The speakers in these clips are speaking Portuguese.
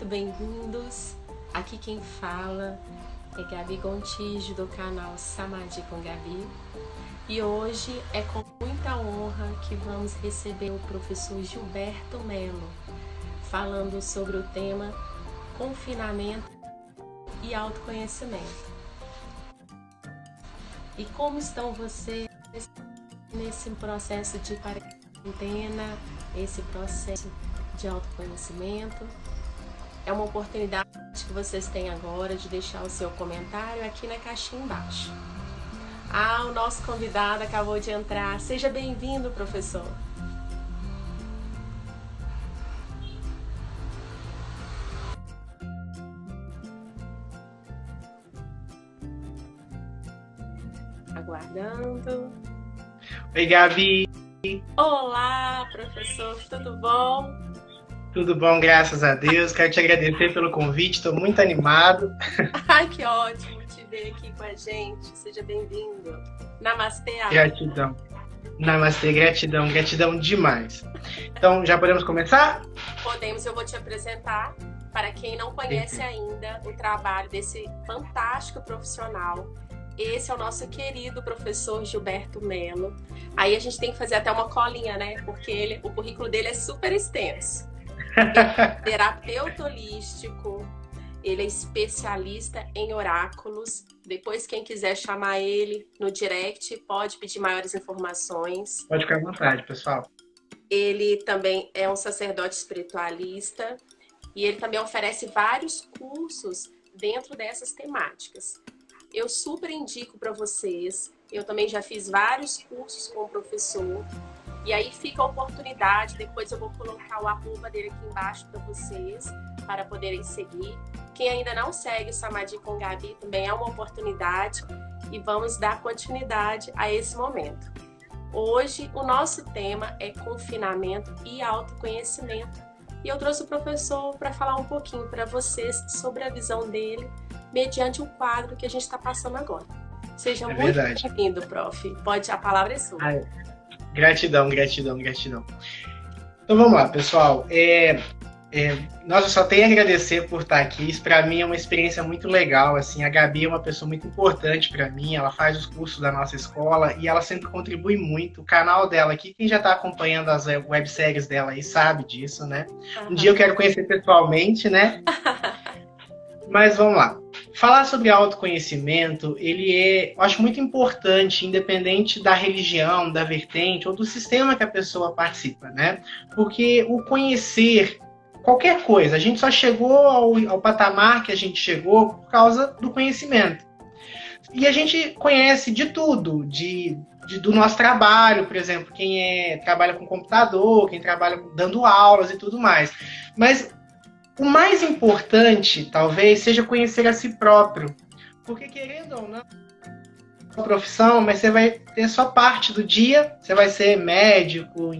bem-vindos. Aqui quem fala é Gabi Gontijo, do canal Samadhi com Gabi. E hoje é com muita honra que vamos receber o professor Gilberto Mello, falando sobre o tema confinamento e autoconhecimento. E como estão vocês nesse processo de quarentena, esse processo de autoconhecimento? É uma oportunidade que vocês têm agora de deixar o seu comentário aqui na caixinha embaixo. O nosso convidado acabou de entrar. Seja bem-vindo, professor. Aguardando. Oi, Gabi. Olá, professor. Tudo bom? Tudo bom, graças a Deus. Quero te agradecer pelo convite. Estou muito animado. Ai, que ótimo te ver aqui com a gente. Seja bem-vindo. Namastê. Gratidão. Namastê, gratidão. Gratidão demais. Então, já podemos começar? Podemos. Eu vou te apresentar, para quem não conhece ainda, o trabalho desse fantástico profissional. Esse é o nosso querido professor Gilberto Mello. Aí a gente tem que fazer até uma colinha, né? Porque o currículo dele é super extenso. Ele é terapeuta holístico, ele é especialista em oráculos. Depois, quem quiser chamar ele no direct, pode pedir maiores informações. Pode ficar à vontade, pessoal. Ele também é um sacerdote espiritualista e ele também oferece vários cursos dentro dessas temáticas. Eu super indico para vocês. Eu também já fiz vários cursos com o professor. E aí fica a oportunidade, depois eu vou colocar o arroba dele aqui embaixo para vocês, para poderem seguir. Quem ainda não segue o Samadhi com Gabi também é uma oportunidade e vamos dar continuidade a esse momento. Hoje o nosso tema é confinamento e autoconhecimento. E eu trouxe o professor para falar um pouquinho para vocês sobre a visão dele, mediante o quadro que a gente está passando agora. Seja muito bem-vindo, prof. A palavra é sua. Gratidão, gratidão, gratidão. Então vamos lá, pessoal. Nós só tenho a agradecer por estar aqui. Isso para mim é uma experiência muito legal. Assim, a Gabi é uma pessoa muito importante para mim. Ela faz os cursos da nossa escola e ela sempre contribui muito. O canal dela aqui, quem já está acompanhando as webséries dela aí sabe disso, né? Um dia eu quero conhecer pessoalmente, né? Mas vamos lá. Falar sobre autoconhecimento, eu acho muito importante, independente da religião, da vertente ou do sistema que a pessoa participa, né? Porque o conhecer qualquer coisa, a gente só chegou ao patamar que a gente chegou por causa do conhecimento. E a gente conhece de tudo, do nosso trabalho, por exemplo, quem trabalha com computador, quem trabalha dando aulas e tudo mais. Mas o mais importante, talvez, seja conhecer a si próprio. Porque, querendo ou não, é uma profissão, mas você vai ter sua parte do dia, você vai ser médico,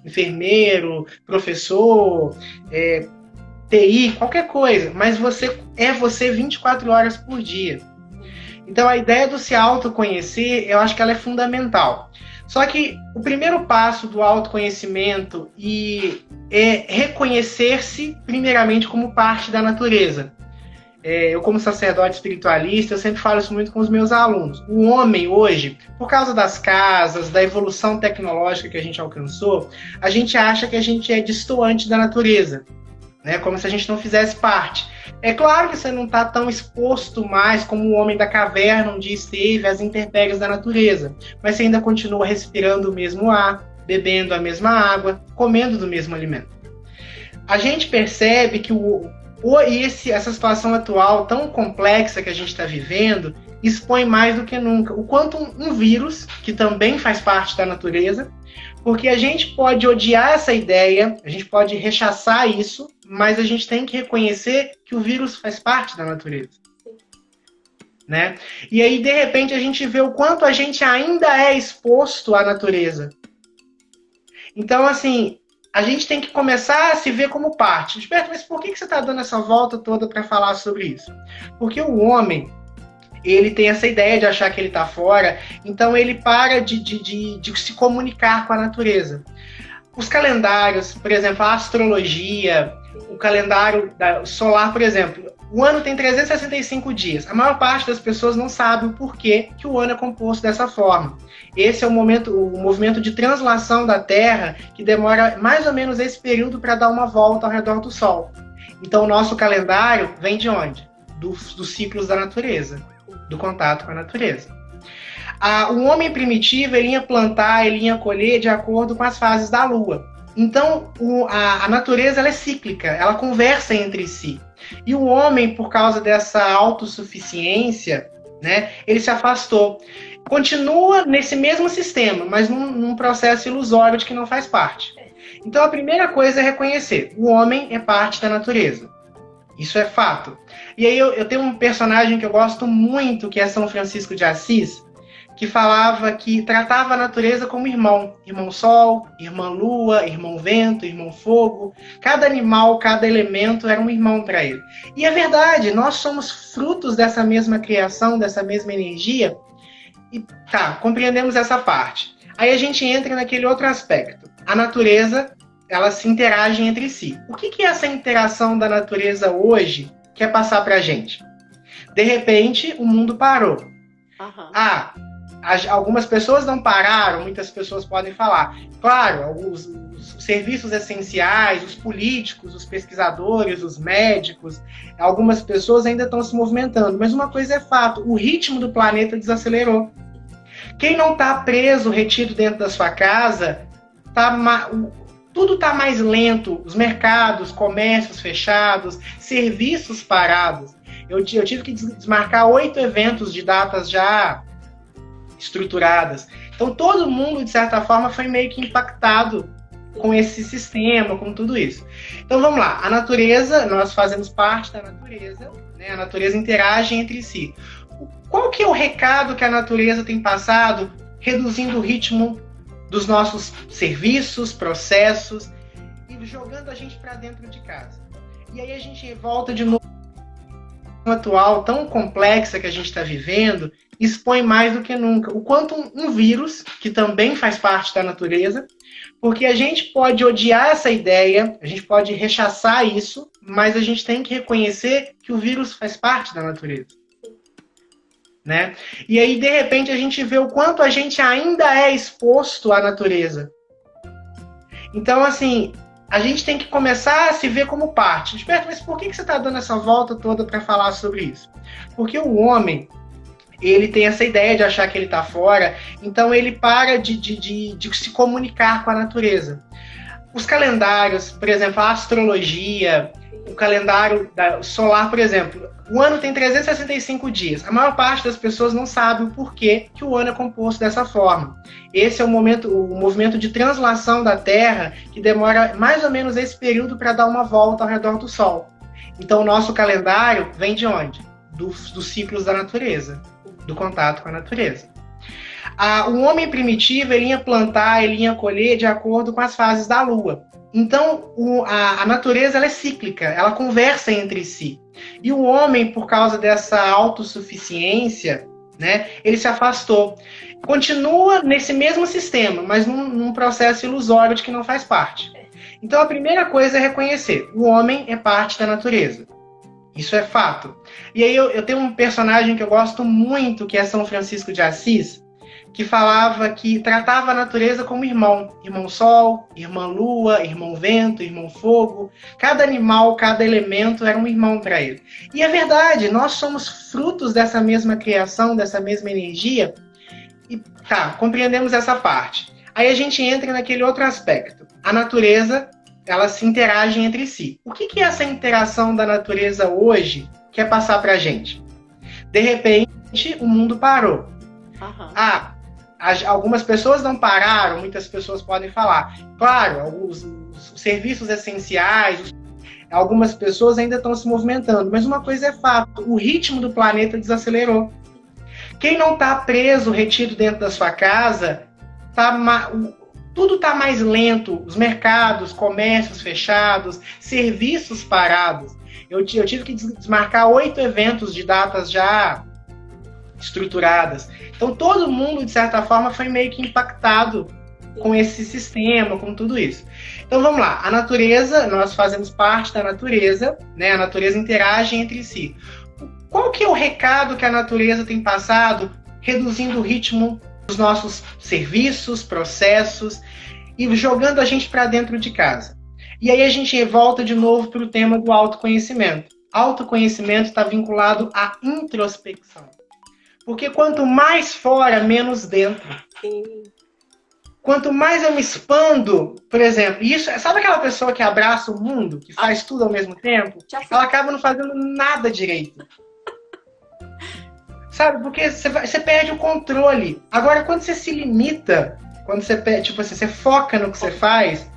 enfermeiro, professor, TI, qualquer coisa, mas você é você 24 horas por dia. Então, a ideia do se autoconhecer, eu acho que ela é fundamental. Só que o primeiro passo do autoconhecimento é reconhecer-se primeiramente como parte da natureza. Eu, como sacerdote espiritualista, eu sempre falo isso muito com os meus alunos. O homem hoje, por causa das casas, da evolução tecnológica que a gente alcançou, a gente acha que a gente é distoante da natureza, né? Como se a gente não fizesse parte. É claro que você não está tão exposto mais como o homem da caverna um dia esteve às intempéries da natureza, mas você ainda continua respirando o mesmo ar, bebendo a mesma água, comendo do mesmo alimento. A gente percebe que essa situação atual tão complexa que a gente está vivendo expõe mais do que nunca o quanto um vírus, que também faz parte da natureza, porque a gente pode odiar essa ideia, a gente pode rechaçar isso, mas a gente tem que reconhecer que o vírus faz parte da natureza. Né? E aí, de repente, a gente vê o quanto a gente ainda é exposto à natureza. Então, assim, a gente tem que começar a se ver como parte. Gilberto, mas por que você está dando essa volta toda para falar sobre isso? Porque o homem, ele tem essa ideia de achar que ele está fora, então ele para de se comunicar com a natureza. Os calendários, por exemplo, a astrologia, o calendário solar, por exemplo, o ano tem 365 dias. A maior parte das pessoas não sabe o porquê que o ano é composto dessa forma. Esse é o movimento de translação da Terra, que demora mais ou menos esse período para dar uma volta ao redor do Sol. Então, o nosso calendário vem de onde? Dos ciclos da natureza, do contato com a natureza. O homem primitivo, ele ia plantar, ele ia colher de acordo com as fases da Lua. Então, a natureza ela é cíclica, ela conversa entre si. E o homem, por causa dessa autossuficiência, né, ele se afastou. Continua nesse mesmo sistema, mas num processo ilusório de que não faz parte. Então, a primeira coisa é reconhecer: o homem é parte da natureza. Isso é fato. E aí eu tenho um personagem que eu gosto muito, que é São Francisco de Assis, que falava que tratava a natureza como irmão. Irmão Sol, irmã Lua, irmão Vento, irmão Fogo. Cada animal, cada elemento era um irmão para ele. E é verdade, nós somos frutos dessa mesma criação, dessa mesma energia. E compreendemos essa parte. Aí a gente entra naquele outro aspecto. A natureza, elas se interagem entre si. O que é essa interação da natureza hoje que quer passar para a gente? De repente, o mundo parou. Uhum. Algumas pessoas não pararam, muitas pessoas podem falar. Claro, os serviços essenciais, os políticos, os pesquisadores, os médicos, algumas pessoas ainda estão se movimentando. Mas uma coisa é fato, o ritmo do planeta desacelerou. Quem não está preso, retido dentro da sua casa, tudo está mais lento. Os mercados, comércios fechados, serviços parados. Eu tive que desmarcar 8 eventos de datas já estruturadas. Então, todo mundo, de certa forma, foi meio que impactado com esse sistema, com tudo isso. Então, vamos lá. A natureza, nós fazemos parte da natureza, né? A natureza interage entre si. Qual que é o recado que a natureza tem passado, reduzindo o ritmo dos nossos serviços, processos, e jogando a gente para dentro de casa? E aí a gente volta de novo atual tão complexa que a gente está vivendo, expõe mais do que nunca o quanto um vírus, que também faz parte da natureza, porque a gente pode odiar essa ideia, a gente pode rechaçar isso, mas a gente tem que reconhecer que o vírus faz parte da natureza. Né? E aí, de repente, a gente vê o quanto a gente ainda é exposto à natureza. Então, assim, a gente tem que começar a se ver como parte. Gilberto, mas por que você está dando essa volta toda para falar sobre isso? Porque o homem, ele tem essa ideia de achar que ele está fora, então ele para de se comunicar com a natureza. Os calendários, por exemplo, a astrologia, o calendário solar, por exemplo, o ano tem 365 dias. A maior parte das pessoas não sabe o porquê que o ano é composto dessa forma. Esse é o movimento de translação da Terra, que demora mais ou menos esse período para dar uma volta ao redor do Sol. Então, o nosso calendário vem de onde? Dos ciclos da natureza, do contato com a natureza. O homem primitivo, ele ia plantar, ele ia colher de acordo com as fases da Lua. Então, a natureza ela é cíclica, ela conversa entre si. E o homem, por causa dessa autossuficiência, né, ele se afastou. Continua nesse mesmo sistema, mas num processo ilusório de que não faz parte. Então, a primeira coisa é reconhecer: o homem é parte da natureza. Isso é fato. E aí eu tenho um personagem que eu gosto muito, que é São Francisco de Assis, que falava que tratava a natureza como irmão. Irmão Sol, irmã Lua, irmão Vento, irmão Fogo. Cada animal, cada elemento era um irmão para ele. E é verdade, nós somos frutos dessa mesma criação, dessa mesma energia. E compreendemos essa parte. Aí a gente entra naquele outro aspecto. A natureza, elas se interagem entre si. O que é essa interação da natureza hoje que quer passar para a gente? De repente, o mundo parou. Uhum. Algumas pessoas não pararam, muitas pessoas podem falar. Claro, os serviços essenciais, algumas pessoas ainda estão se movimentando, mas uma coisa é fato, o ritmo do planeta desacelerou. Quem não está preso, retido dentro da sua casa, tudo está mais lento. Os mercados, comércios fechados, serviços parados. Eu tive que desmarcar 8 eventos de datas já estruturadas. Então, todo mundo, de certa forma, foi meio que impactado com esse sistema, com tudo isso. Então vamos lá, a natureza, nós fazemos parte da natureza, né? A natureza interage entre si. Qual que é o recado que a natureza tem passado, reduzindo o ritmo dos nossos serviços, processos e jogando a gente para dentro de casa? E aí a gente volta de novo para o tema do autoconhecimento. Autoconhecimento está vinculado à introspecção. Porque quanto mais fora, menos dentro. Sim. Quanto mais eu me expando, por exemplo, isso, sabe aquela pessoa que abraça o mundo, que faz tudo ao mesmo tempo? Ela acaba não fazendo nada direito. Sabe? Porque você perde o controle. Agora, quando você se limita, quando você, tipo assim, você foca no que você faz,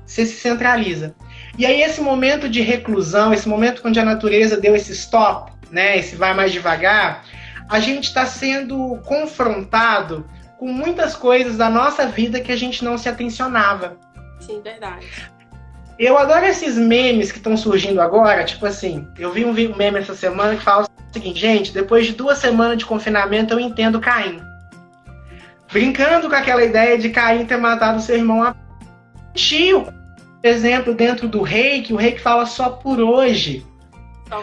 você se centraliza. E aí esse momento de reclusão, esse momento onde a natureza deu esse stop, né, esse vai mais devagar, a gente está sendo confrontado com muitas coisas da nossa vida que a gente não se atencionava. Sim, verdade. Eu adoro esses memes que estão surgindo agora, tipo assim, eu vi um meme essa semana que fala o seguinte, gente, depois de 2 semanas de confinamento eu entendo Caim. Brincando com aquela ideia de Caim ter matado seu irmão tio, por exemplo, dentro do Reiki, o Reiki fala só por hoje.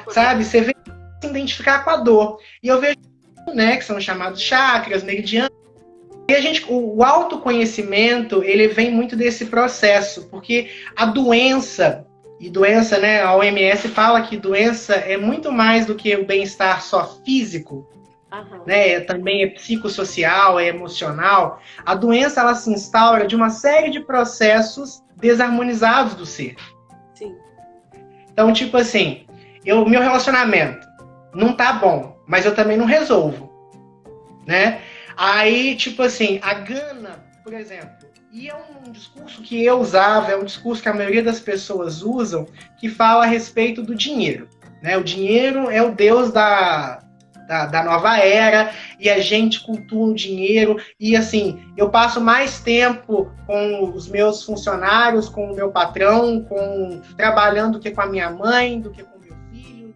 Sabe? Você vê se identificar com a dor. E eu vejo, né, que são chamados chakras, meridianos. E o autoconhecimento, ele vem muito desse processo, porque a doença, né, a OMS fala que doença é muito mais do que o bem-estar só físico, né, também é psicossocial, é emocional. A doença, ela se instaura de uma série de processos desarmonizados do ser. Sim. Então, tipo assim, meu relacionamento não tá bom, mas eu também não resolvo, né? Aí, tipo assim, a gana, por exemplo, e é um discurso que eu usava, é um discurso que a maioria das pessoas usam, que fala a respeito do dinheiro, né? O dinheiro é o deus da nova era, e a gente cultua o dinheiro, e assim, eu passo mais tempo com os meus funcionários, com o meu patrão, trabalhando do que com a minha mãe, do que com o meu filho,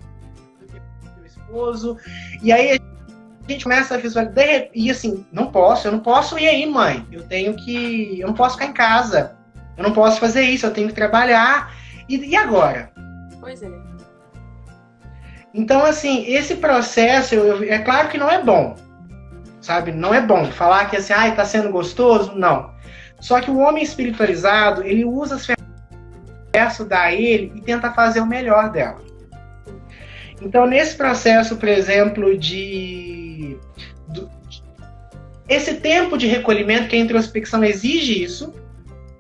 do que com o meu esposo, e aí a gente começa a visualizar, e assim, eu não posso, e aí, mãe? Eu não posso ficar em casa, eu não posso fazer isso, eu tenho que trabalhar, e agora? Pois é. Então, assim, esse processo, é claro que não é bom, sabe? Não é bom falar que assim, tá sendo gostoso, não. Só que o homem espiritualizado, ele usa as ferramentas da ele e tenta fazer o melhor dela. Então, nesse processo, por exemplo, esse tempo de recolhimento, que a introspecção exige isso,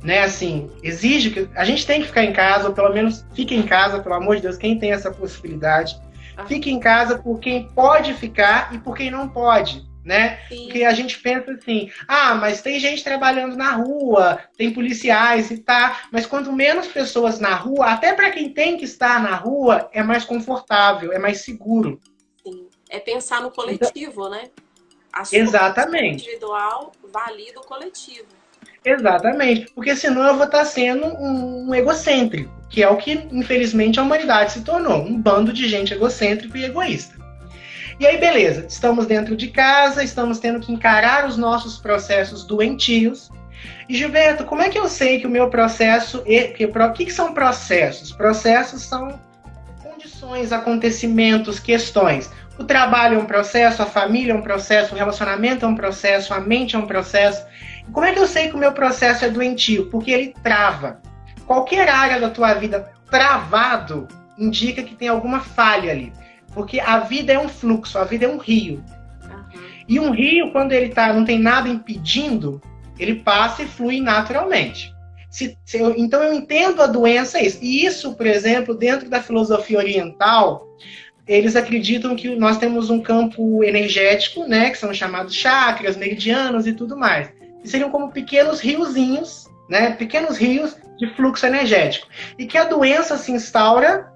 né? Assim, exige que a gente tem que ficar em casa, ou pelo menos fique em casa, pelo amor de Deus, quem tem essa possibilidade. Fique em casa por quem pode ficar e por quem não pode, né? Sim. Porque a gente pensa assim, mas tem gente trabalhando na rua, tem policiais e tá, mas quanto menos pessoas na rua, até para quem tem que estar na rua, é mais confortável, é mais seguro. Sim, é pensar no coletivo, né? A sua exatamente. Individual valida o coletivo. Exatamente, porque senão eu vou estar sendo um egocêntrico, que é o que, infelizmente, a humanidade se tornou, um bando de gente egocêntrico e egoísta. E aí, beleza, estamos dentro de casa, estamos tendo que encarar os nossos processos doentios. E, Gilberto, como é que eu sei que o meu processo... O que são processos? Processos são condições, acontecimentos, questões. O trabalho é um processo, a família é um processo, o relacionamento é um processo, a mente é um processo. Como é que eu sei que o meu processo é doentio? Porque ele trava. Qualquer área da tua vida travado indica que tem alguma falha ali. Porque a vida é um fluxo, a vida é um rio. E um rio, quando ele não tem nada impedindo, ele passa e flui naturalmente. Então eu entendo a doença isso. E isso, por exemplo, dentro da filosofia oriental, eles acreditam que nós temos um campo energético, né, que são chamados chakras, meridianos e tudo mais. Que seriam como pequenos riozinhos, né, pequenos rios de fluxo energético. E que a doença se instaura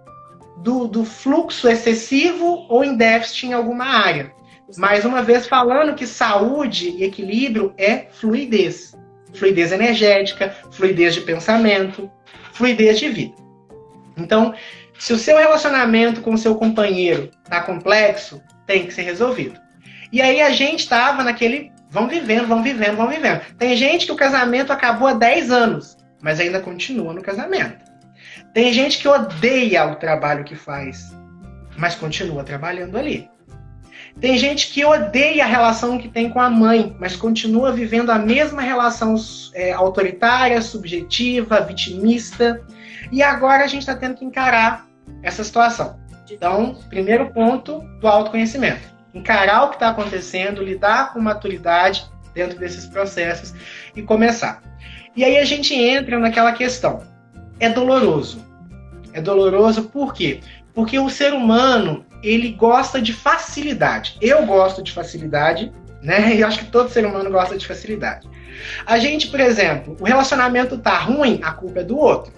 do fluxo excessivo ou em déficit em alguma área. Mais uma vez falando que saúde e equilíbrio é fluidez. Fluidez energética, fluidez de pensamento, fluidez de vida. Então, se o seu relacionamento com o seu companheiro está complexo, tem que ser resolvido. E aí a gente estava naquele vão vivendo, vão vivendo, vão vivendo. Tem gente que o casamento acabou há 10 anos, mas ainda continua no casamento. Tem gente que odeia o trabalho que faz, mas continua trabalhando ali. Tem gente que odeia a relação que tem com a mãe, mas continua vivendo a mesma relação autoritária, subjetiva, vitimista. E agora a gente está tendo que encarar essa situação. Então, primeiro ponto do autoconhecimento. Encarar o que está acontecendo, lidar com maturidade dentro desses processos e começar. E aí a gente entra naquela questão. É doloroso. É doloroso por quê? Porque o ser humano, ele gosta de facilidade. Eu gosto de facilidade, né? E acho que todo ser humano gosta de facilidade. A gente, por exemplo, o relacionamento tá ruim, a culpa é do outro.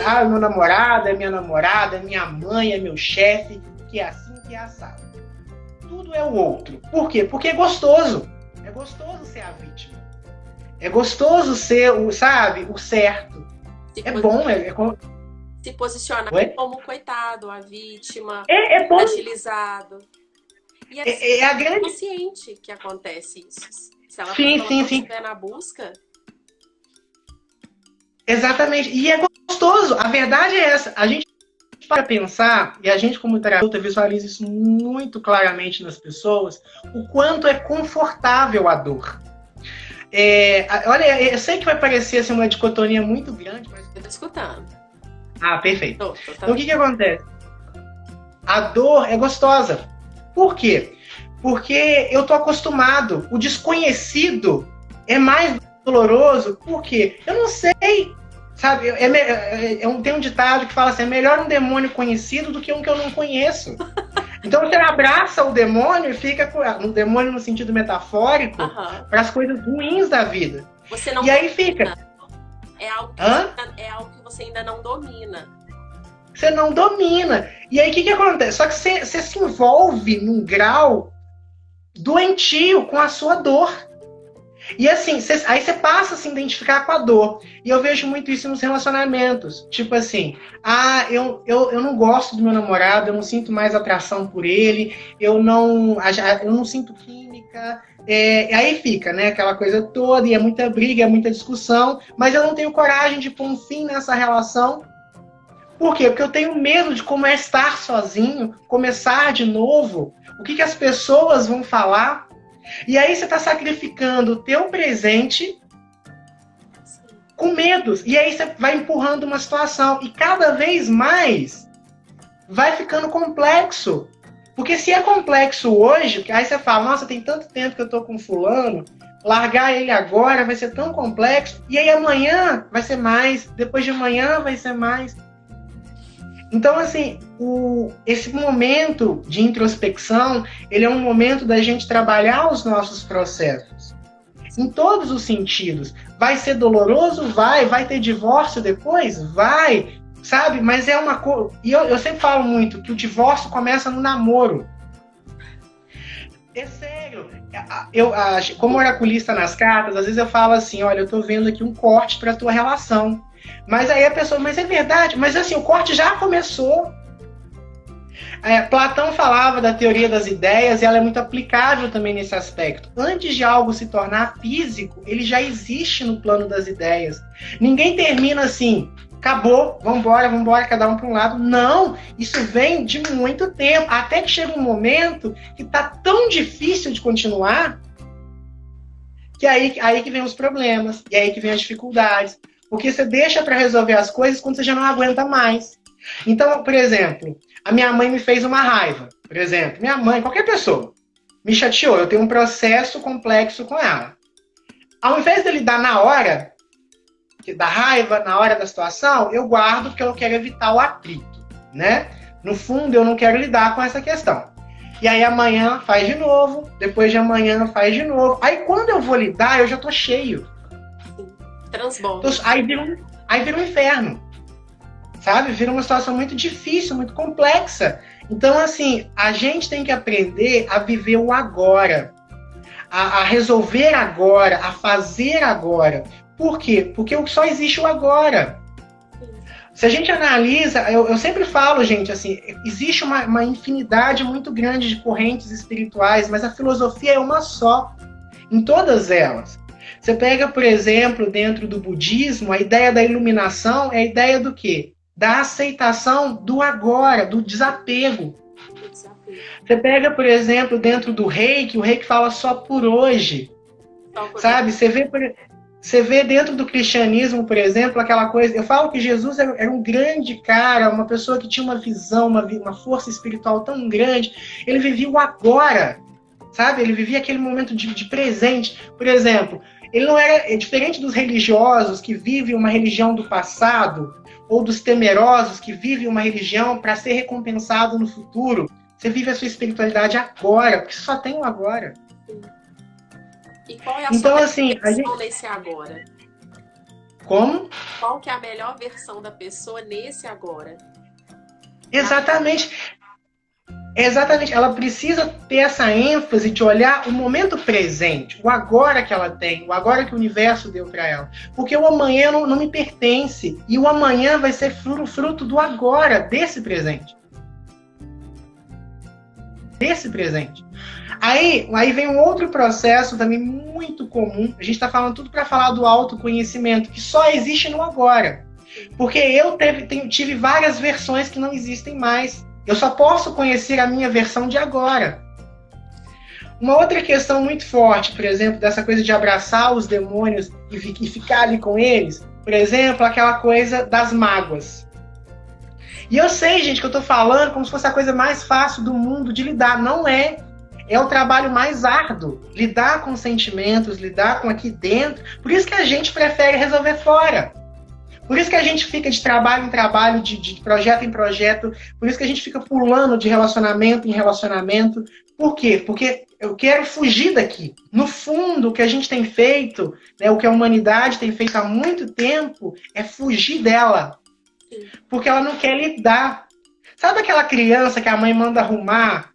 Ah, meu namorado, é minha namorada, é minha mãe, é meu chefe, que é assim, que é assado. Tudo é o outro. Por quê? Porque é gostoso. É gostoso ser a vítima. É gostoso ser o certo. Bom. Se posicionar como coitado, a vítima, é bom. Fragilizado. E é a grande... consciente que acontece isso. Se ela sim. estiver na busca... Exatamente. E é gostoso. A verdade é essa. A gente para pensar, e a gente como terapeuta visualiza isso muito claramente nas pessoas, o quanto é confortável a dor. Olha, eu sei que vai parecer assim, uma dicotomia muito grande, mas... Eu tô escutando. Ah, perfeito. Então o que acontece? A dor é gostosa. Por quê? Porque eu tô acostumado. O desconhecido é mais doloroso. Por quê? Eu não sei. Sabe, tem um ditado que fala assim, é melhor um demônio conhecido do que um que eu não conheço. Então você abraça o demônio e fica com um demônio no sentido metafórico para as coisas ruins da vida. Você não e aí fica. É algo que você ainda não domina. Você não domina. E aí o que acontece? Só que você se envolve num grau doentio com a sua dor. E assim, aí você passa a se identificar com a dor. E eu vejo muito isso nos relacionamentos. Tipo assim, eu não gosto do meu namorado, eu não sinto mais atração por ele, eu não sinto química. Aí fica, né, aquela coisa toda, e é muita briga, é muita discussão, mas eu não tenho coragem de pôr um fim nessa relação. Por quê? Porque eu tenho medo de como é estar sozinho, começar de novo, o que as pessoas vão falar. E aí você está sacrificando o teu presente com medos. E aí você vai empurrando uma situação. E cada vez mais vai ficando complexo. Porque se é complexo hoje, aí você fala, nossa, tem tanto tempo que eu tô com fulano, largar ele agora vai ser tão complexo. E aí amanhã vai ser mais, depois de amanhã vai ser mais. Então, assim, esse momento de introspecção, ele é um momento da gente trabalhar os nossos processos. Em todos os sentidos. Vai ser doloroso? Vai ter divórcio depois? Vai, sabe? Mas é uma coisa... E eu sempre falo muito que o divórcio começa no namoro. É sério. Como oraculista nas cartas, às vezes eu falo assim, olha, eu tô vendo aqui um corte para a tua relação. Mas aí a pessoa, mas é verdade, mas assim, o corte já começou. Platão falava da teoria das ideias e ela é muito aplicável também nesse aspecto. Antes de algo se tornar físico, ele já existe no plano das ideias. Ninguém termina assim, acabou, vambora, cada um para um lado. Não, isso vem de muito tempo, até que chega um momento que tá tão difícil de continuar, que aí que vem os problemas, e aí que vem as dificuldades. Porque você deixa para resolver as coisas quando você já não aguenta mais. Então, por exemplo, a minha mãe me fez uma raiva. Por exemplo, minha mãe, qualquer pessoa, me chateou. Eu tenho um processo complexo com ela. Ao invés de lidar na hora da raiva, na hora da situação, eu guardo porque eu quero evitar o atrito, né? No fundo, eu não quero lidar com essa questão. E aí amanhã faz de novo, depois de amanhã faz de novo. Aí quando eu vou lidar, eu já tô cheio. Transborda. Aí vira um inferno, sabe? Vira uma situação muito difícil, muito complexa. Então, assim, a gente tem que aprender a viver o agora, a resolver agora, a fazer agora. Por quê? Porque só existe o agora. Se a gente analisa, eu sempre falo, gente, assim, existe uma infinidade muito grande de correntes espirituais, mas a filosofia é uma só. em todas elas. Você pega, por exemplo, dentro do budismo, a ideia da iluminação é a ideia do quê? Da aceitação do agora, do desapego. Você pega, por exemplo, dentro do Reiki, o Reiki fala só por hoje. Sabe? Você vê dentro do cristianismo, por exemplo, aquela coisa... Eu falo que Jesus era um grande cara, uma pessoa que tinha uma visão, uma força espiritual tão grande. Ele vivia o agora, sabe? Ele vivia aquele momento de presente. Por exemplo, ele não era diferente dos religiosos que vivem uma religião do passado, ou dos temerosos que vivem uma religião para ser recompensado no futuro. Você vive a sua espiritualidade agora, porque você só tem o agora. E qual é a então, sua assim, versão nesse agora? Como? Qual que é a melhor versão da pessoa nesse agora? Exatamente. Exatamente. Ela precisa ter essa ênfase de olhar o momento presente, o agora que ela tem, o agora que o universo deu para ela. Porque o amanhã não me pertence. E o amanhã vai ser fruto do agora, desse presente. Desse presente. Aí vem um outro processo também muito comum. A gente está falando tudo para falar do autoconhecimento, que só existe no agora. Porque eu tive várias versões que não existem mais. Eu só posso conhecer a minha versão de agora. Uma outra questão muito forte, por exemplo, dessa coisa de abraçar os demônios e ficar ali com eles, por exemplo, aquela coisa das mágoas. E eu sei, gente, que eu tô falando como se fosse a coisa mais fácil do mundo de lidar. Não é. É o trabalho mais árduo. Lidar com sentimentos, lidar com aqui dentro. Por isso que a gente prefere resolver fora. Por isso que a gente fica de trabalho em trabalho, de projeto em projeto. Por isso que a gente fica pulando de relacionamento em relacionamento. Por quê? Porque eu quero fugir daqui. No fundo, o que a gente tem feito, né, o que a humanidade tem feito há muito tempo, é fugir dela. Porque ela não quer lidar. Sabe aquela criança que a mãe manda arrumar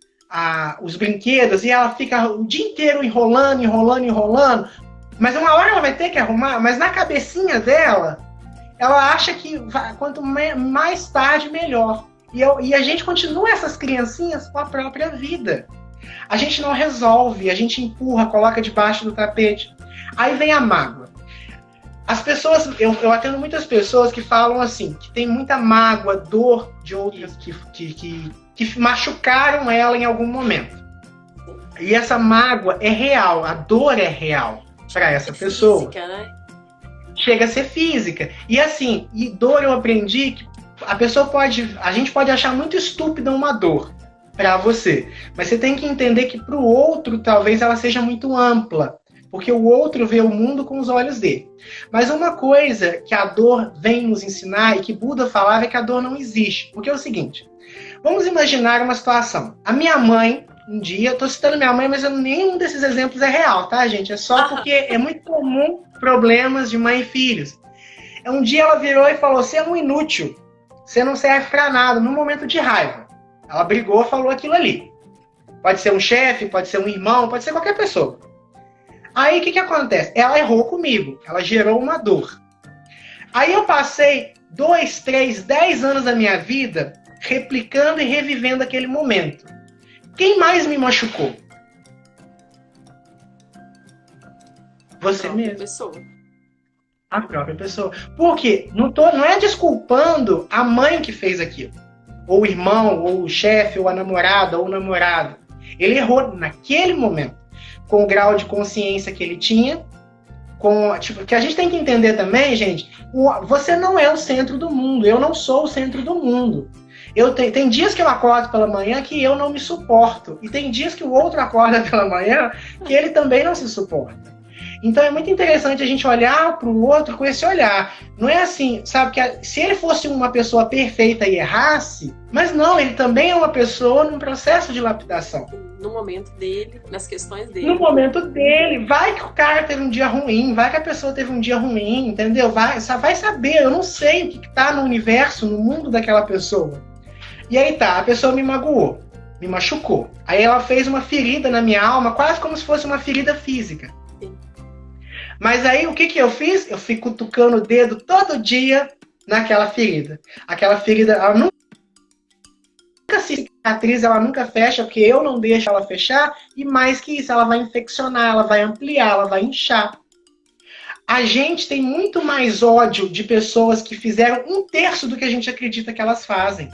os brinquedos e ela fica o dia inteiro enrolando, mas uma hora ela vai ter que arrumar, mas na cabecinha dela, ela acha que quanto mais tarde, melhor. E a gente continua essas criancinhas com a própria vida. A gente não resolve, a gente empurra, coloca debaixo do tapete. Aí vem a mágoa. As pessoas, eu atendo muitas pessoas que falam assim, que tem muita mágoa, dor de outras que machucaram ela em algum momento. E essa mágoa é real, a dor é real para essa pessoa. Física, né? Chega a ser física. E assim, dor eu aprendi que a gente pode achar muito estúpida uma dor para você, mas você tem que entender que para o outro talvez ela seja muito ampla. Porque o outro vê o mundo com os olhos dele. Mas uma coisa que a dor vem nos ensinar e que Buda falava é que a dor não existe. Porque é o seguinte, vamos imaginar uma situação. A minha mãe, um dia, estou citando minha mãe, mas nenhum desses exemplos é real, tá, gente? É só porque é muito comum problemas de mãe e filhos. Um dia ela virou e falou, você é um inútil, você não serve para nada, num momento de raiva. Ela brigou, falou aquilo ali. Pode ser um chefe, pode ser um irmão, pode ser qualquer pessoa. Aí, o que acontece? Ela errou comigo. Ela gerou uma dor. Aí eu passei 2, 3, 10 anos da minha vida replicando e revivendo aquele momento. Quem mais me machucou? Você mesmo. Pessoa. A própria pessoa. Por quê? Não é desculpando a mãe que fez aquilo. Ou o irmão, ou o chefe, ou a namorada, ou o namorado. Ele errou naquele momento. Com o grau de consciência que ele tinha, que a gente tem que entender também, gente, você não é o centro do mundo, eu não sou o centro do mundo. Tem dias que eu acordo pela manhã que eu não me suporto, e tem dias que o outro acorda pela manhã que ele também não se suporta. Então é muito interessante a gente olhar para o outro com esse olhar. Não é assim, sabe, que se ele fosse uma pessoa perfeita e errasse, mas não, ele também é uma pessoa num processo de lapidação. No momento dele, nas questões dele. No momento dele. Vai que o cara teve um dia ruim, vai que a pessoa teve um dia ruim, entendeu? Vai saber, eu não sei o que tá no universo, no mundo daquela pessoa. E aí tá, a pessoa me magoou, me machucou. Aí ela fez uma ferida na minha alma, quase como se fosse uma ferida física. Sim. Mas aí o que eu fiz? Eu fui cutucando o dedo todo dia naquela ferida. Aquela ferida, ela nunca se cicatriz ela nunca fecha, porque eu não deixo ela fechar, e mais que isso, ela vai infeccionar, ela vai ampliar, ela vai inchar. A gente tem muito mais ódio de pessoas que fizeram 1/3 do que a gente acredita que elas fazem.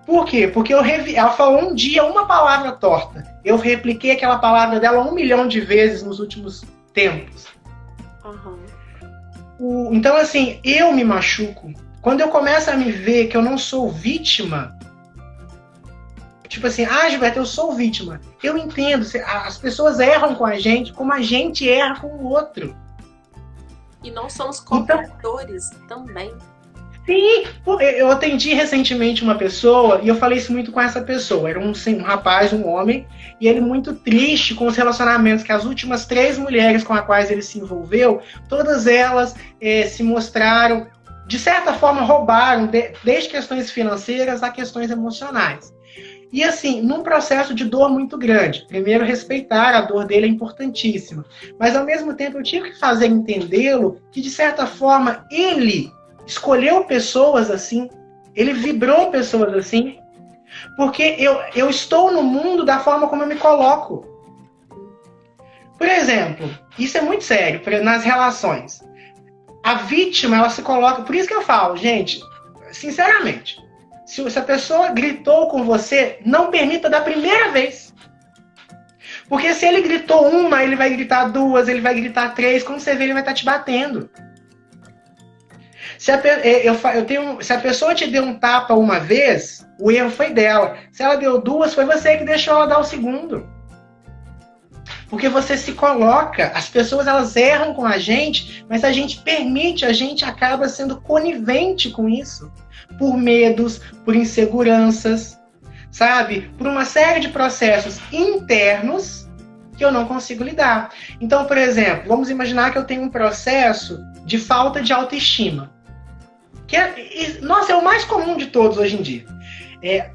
Por quê? Porque ela falou um dia uma palavra torta. Eu repliquei aquela palavra dela 1 milhão de vezes nos últimos tempos. Então, assim, eu me machuco. Quando eu começo a me ver que eu não sou vítima, tipo assim, Gilberto, eu sou vítima. Eu entendo, as pessoas erram com a gente como a gente erra com o outro. E não somos compradores também. Sim, eu atendi recentemente uma pessoa e eu falei isso muito com essa pessoa. Era um rapaz, um homem, e ele muito triste com os relacionamentos, que as últimas 3 mulheres com as quais ele se envolveu, todas elas se mostraram, de certa forma, roubaram, desde questões financeiras a questões emocionais. E assim, num processo de dor muito grande. Primeiro, respeitar a dor dele é importantíssima. Mas, ao mesmo tempo, eu tive que fazer entendê-lo que, de certa forma, ele escolheu pessoas assim, ele vibrou pessoas assim, porque eu estou no mundo da forma como eu me coloco. Por exemplo, isso é muito sério nas relações. A vítima, ela se coloca... Por isso que eu falo, gente, sinceramente, se a pessoa gritou com você, não permita da primeira vez. Porque se ele gritou uma, ele vai gritar 2, ele vai gritar 3, quando você vê, ele vai estar te batendo. Se a pessoa te deu um tapa uma vez, o erro foi dela. Se ela deu 2, foi você que deixou ela dar o segundo. Porque você se coloca, as pessoas elas erram com a gente, mas a gente permite, a gente acaba sendo conivente com isso. Por medos, por inseguranças, sabe? Por uma série de processos internos que eu não consigo lidar. Então, por exemplo, vamos imaginar que eu tenho um processo de falta de autoestima. Nossa, é o mais comum de todos hoje em dia.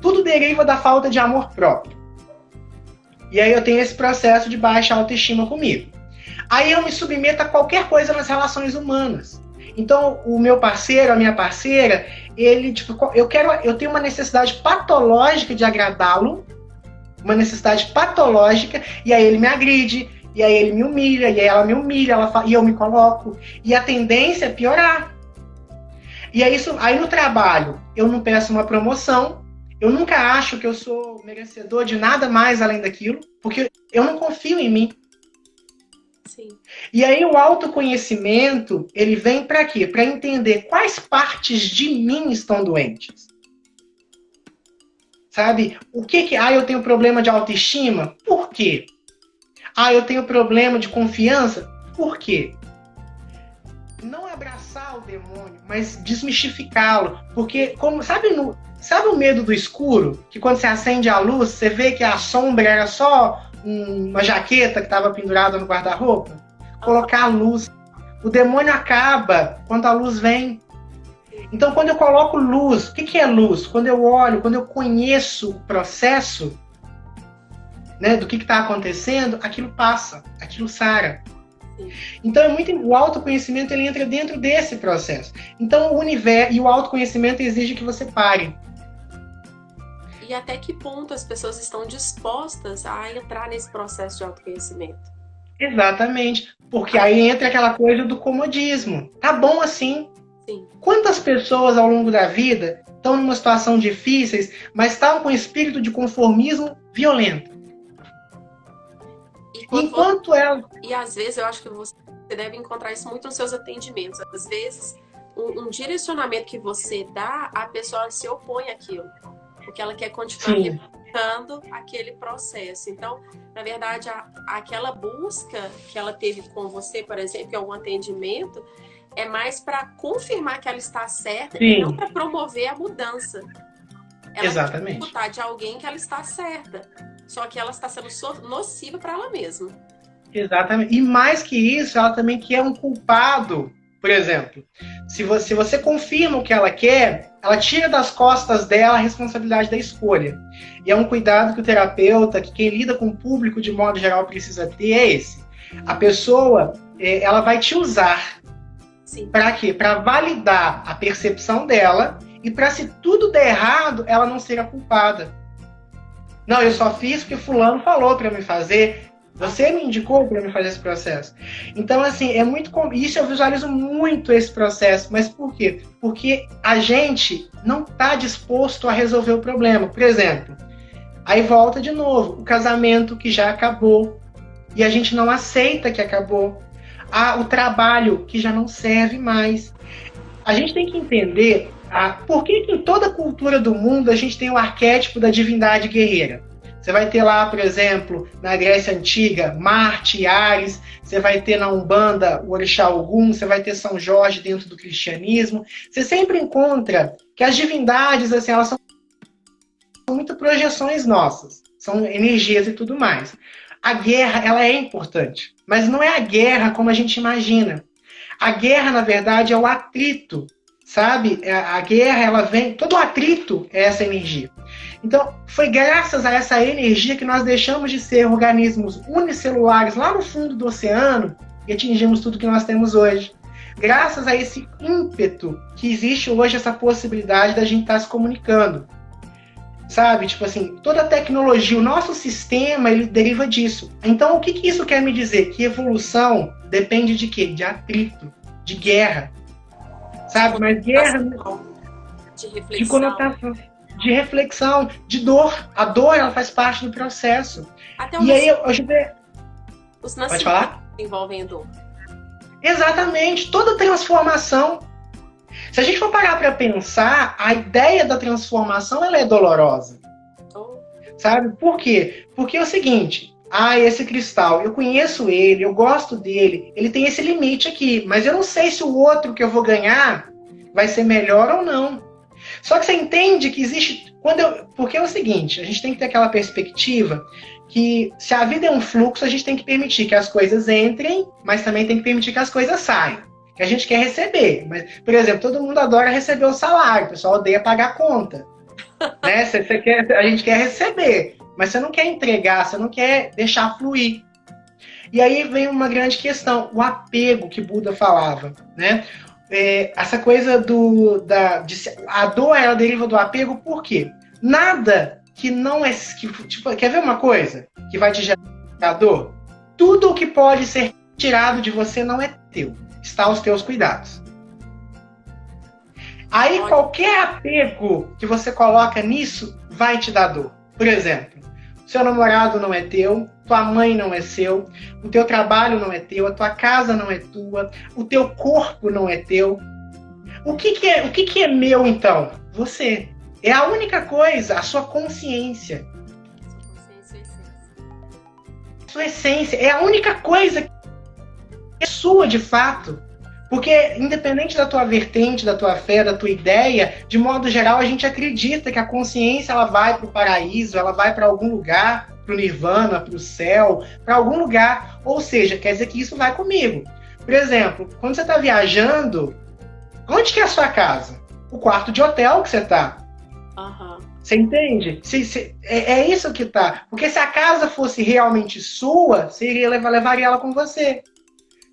Tudo deriva da falta de amor próprio. E aí eu tenho esse processo de baixa autoestima comigo. Aí eu me submeto a qualquer coisa nas relações humanas. Então, o meu parceiro, a minha parceira, ele, tipo, eu tenho uma necessidade patológica de agradá-lo, uma necessidade patológica, e aí ele me agride, e aí ele me humilha, e aí ela me humilha, e eu me coloco. E a tendência é piorar. E aí no trabalho, eu não peço uma promoção, eu nunca acho que eu sou merecedor de nada mais além daquilo, porque eu não confio em mim. Sim. E aí o autoconhecimento, ele vem para quê? Para entender quais partes de mim estão doentes. Sabe? Eu tenho problema de autoestima? Por quê? Eu tenho problema de confiança? Por quê? Não abraçar o demônio, mas desmistificá-lo. Porque, sabe o medo do escuro? Que quando você acende a luz, você vê que a sombra era só uma jaqueta que estava pendurada no guarda-roupa? Colocar a luz. O demônio acaba quando a luz vem. Então, quando eu coloco luz, o que é luz? Quando eu olho, quando eu conheço o processo, né, do que está acontecendo, aquilo passa, aquilo sara. Então, o autoconhecimento ele entra dentro desse processo. Então, o universo e o autoconhecimento exige que você pare. E até que ponto as pessoas estão dispostas a entrar nesse processo de autoconhecimento? Exatamente. Porque aí entra aquela coisa do comodismo. Tá bom assim. Sim. Quantas pessoas ao longo da vida estão numa situação difícil, mas estão com espírito de conformismo violento? E às vezes eu acho que você deve encontrar isso muito nos seus atendimentos. Às vezes, um direcionamento que você dá, a pessoa se opõe àquilo. Porque ela quer continuar replicando aquele processo. Então, na verdade, aquela busca que ela teve com você, por exemplo, em algum atendimento, é mais para confirmar que ela está certa e não para promover a mudança. Ela Exatamente. quer escutar de alguém que ela está certa. Só que ela está sendo nociva para ela mesma. Exatamente. E mais que isso, ela também quer um culpado. Por exemplo, se você confirma o que ela quer, ela tira das costas dela a responsabilidade da escolha. E é um cuidado que o terapeuta, que quem lida com o público de modo geral precisa ter, é esse. A pessoa, ela vai te usar. Sim. Para quê? Para validar a percepção dela E para se tudo der errado, ela não ser a culpada. Não, eu só fiz porque fulano falou para me fazer. Você me indicou para me fazer esse processo. Então, assim, é muito... Isso eu visualizo muito esse processo. Mas por quê? Porque a gente não está disposto a resolver o problema. Por exemplo, aí volta de novo. O casamento que já acabou. E a gente não aceita que acabou. O trabalho que já não serve mais. A gente tem que entender por que em toda cultura do mundo a gente tem o arquétipo da divindade guerreira. Você vai ter lá, por exemplo, na Grécia Antiga, Marte e Ares. Você vai ter na Umbanda o Orixá Ogum. Você vai ter São Jorge dentro do cristianismo. Você sempre encontra que as divindades, assim, elas são muito projeções nossas. São energias e tudo mais. A guerra, ela é importante. Mas não é a guerra como a gente imagina. A guerra, na verdade, é o atrito. Sabe? A guerra, ela vem... Todo atrito é essa energia. Então, foi graças a essa energia que nós deixamos de ser organismos unicelulares lá no fundo do oceano e atingimos tudo que nós temos hoje. Graças a esse ímpeto que existe hoje, essa possibilidade da gente estar se comunicando. Sabe? Tipo assim, toda a tecnologia, o nosso sistema, ele deriva disso. Então, o que isso quer me dizer? Que evolução depende de quê? De atrito, de guerra. Sabe? Mas guerra... De reflexão. De conotação. De reflexão, de dor. A dor, ela faz parte do processo. Até e aí, os pode falar? Envolvem dor. Exatamente. Toda transformação. Se a gente for parar para pensar, a ideia da transformação, ela é dolorosa. Sabe? Por quê? Porque é o seguinte, esse cristal, eu conheço ele, eu gosto dele, ele tem esse limite aqui, mas eu não sei se o outro que eu vou ganhar vai ser melhor ou não. Só que você entende que existe... Porque é o seguinte, a gente tem que ter aquela perspectiva que se a vida é um fluxo, a gente tem que permitir que as coisas entrem, mas também tem que permitir que as coisas saiam. Que a gente quer receber. Mas, por exemplo, todo mundo adora receber o salário, o pessoal odeia pagar a conta. Né? A gente quer receber, mas você não quer entregar, você não quer deixar fluir. E aí vem uma grande questão, o apego que Buda falava, né? Essa coisa a dor, ela deriva do apego, por quê? Nada que não é... Tipo, quer ver uma coisa que vai te gerar dor? Tudo o que pode ser tirado de você não é teu. Está aos teus cuidados. Aí qualquer apego que você coloca nisso vai te dar dor. Por exemplo, seu namorado não é teu, tua mãe não é seu, o teu trabalho não é teu, a tua casa não é tua, o teu corpo não é teu. O que é meu, então? Você. É a única coisa, a sua consciência. Sua essência. É a única coisa que é sua, de fato. Porque, independente da tua vertente, da tua fé, da tua ideia, de modo geral, a gente acredita que a consciência ela vai para o paraíso, ela vai para algum lugar, para o nirvana, para o céu, para algum lugar. Ou seja, quer dizer que isso vai comigo. Por exemplo, quando você está viajando, onde que é a sua casa? O quarto de hotel que você está. Uhum. Você entende? É isso que tá. Porque se a casa fosse realmente sua, você levaria ela com você.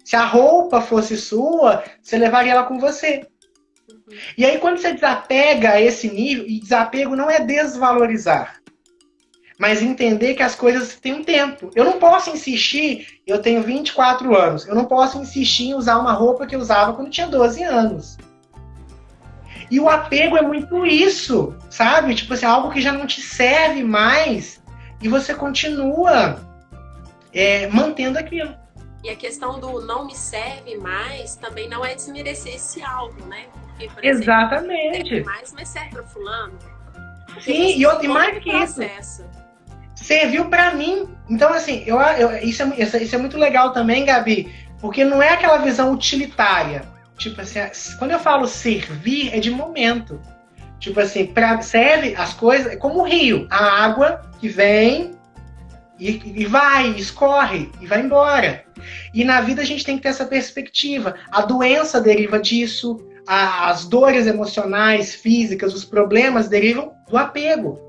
Se a roupa fosse sua, você levaria ela com você. Uhum. E aí, quando você desapega a esse nível, e desapego não é desvalorizar, mas entender que as coisas têm um tempo. Eu não posso insistir, eu tenho 24 anos, eu não posso insistir em usar uma roupa que eu usava quando tinha 12 anos. E o apego é muito isso, sabe? Tipo assim, algo que já não te serve mais e você continua mantendo aquilo. E a questão do não me serve mais também não é desmerecer esse algo, né? Porque, por exatamente. Exemplo, serve mais, mas serve para fulano. Sim, e mais que isso. Serviu para mim. Então, assim, isso é muito legal também, Gabi, porque não é aquela visão utilitária. Tipo assim, quando eu falo servir, é de momento. Tipo assim, serve as coisas, é como o rio. A água que vem e vai, escorre e vai embora. E na vida a gente tem que ter essa perspectiva. A doença deriva disso, as dores emocionais, físicas, os problemas derivam do apego.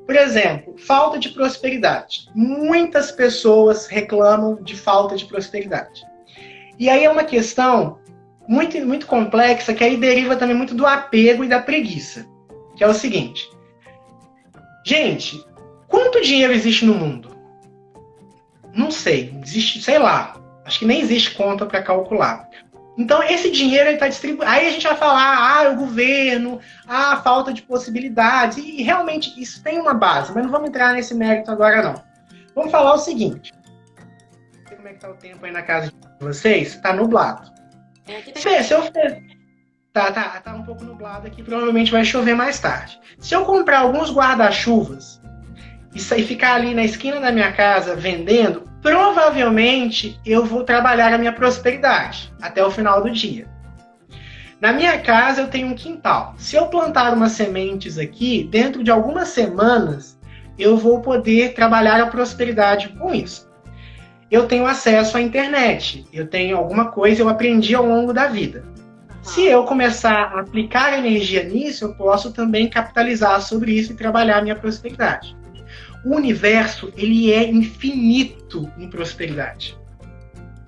Por exemplo, falta de prosperidade. Muitas pessoas reclamam de falta de prosperidade. E aí é uma questão muito, muito complexa, que aí deriva também muito do apego e da preguiça. Que é o seguinte. Gente, quanto dinheiro existe no mundo? Não sei. Existe, sei lá. Acho que nem existe conta para calcular. Então, esse dinheiro está distribuído. Aí a gente vai falar, o governo, a falta de possibilidades. E realmente isso tem uma base, mas não vamos entrar nesse mérito agora, não. Vamos falar o seguinte. Não sei como é que está o tempo aí na casa de vocês. Está nublado. Se eu tá um pouco nublado aqui, provavelmente vai chover mais tarde. Se eu comprar alguns guarda-chuvas e ficar ali na esquina da minha casa vendendo, provavelmente eu vou trabalhar a minha prosperidade até o final do dia. Na minha casa eu tenho um quintal. Se eu plantar umas sementes aqui, dentro de algumas semanas, eu vou poder trabalhar a prosperidade com isso. Eu tenho acesso à internet, eu tenho alguma coisa, eu aprendi ao longo da vida. Se eu começar a aplicar energia nisso, eu posso também capitalizar sobre isso e trabalhar a minha prosperidade. O universo, ele é infinito em prosperidade,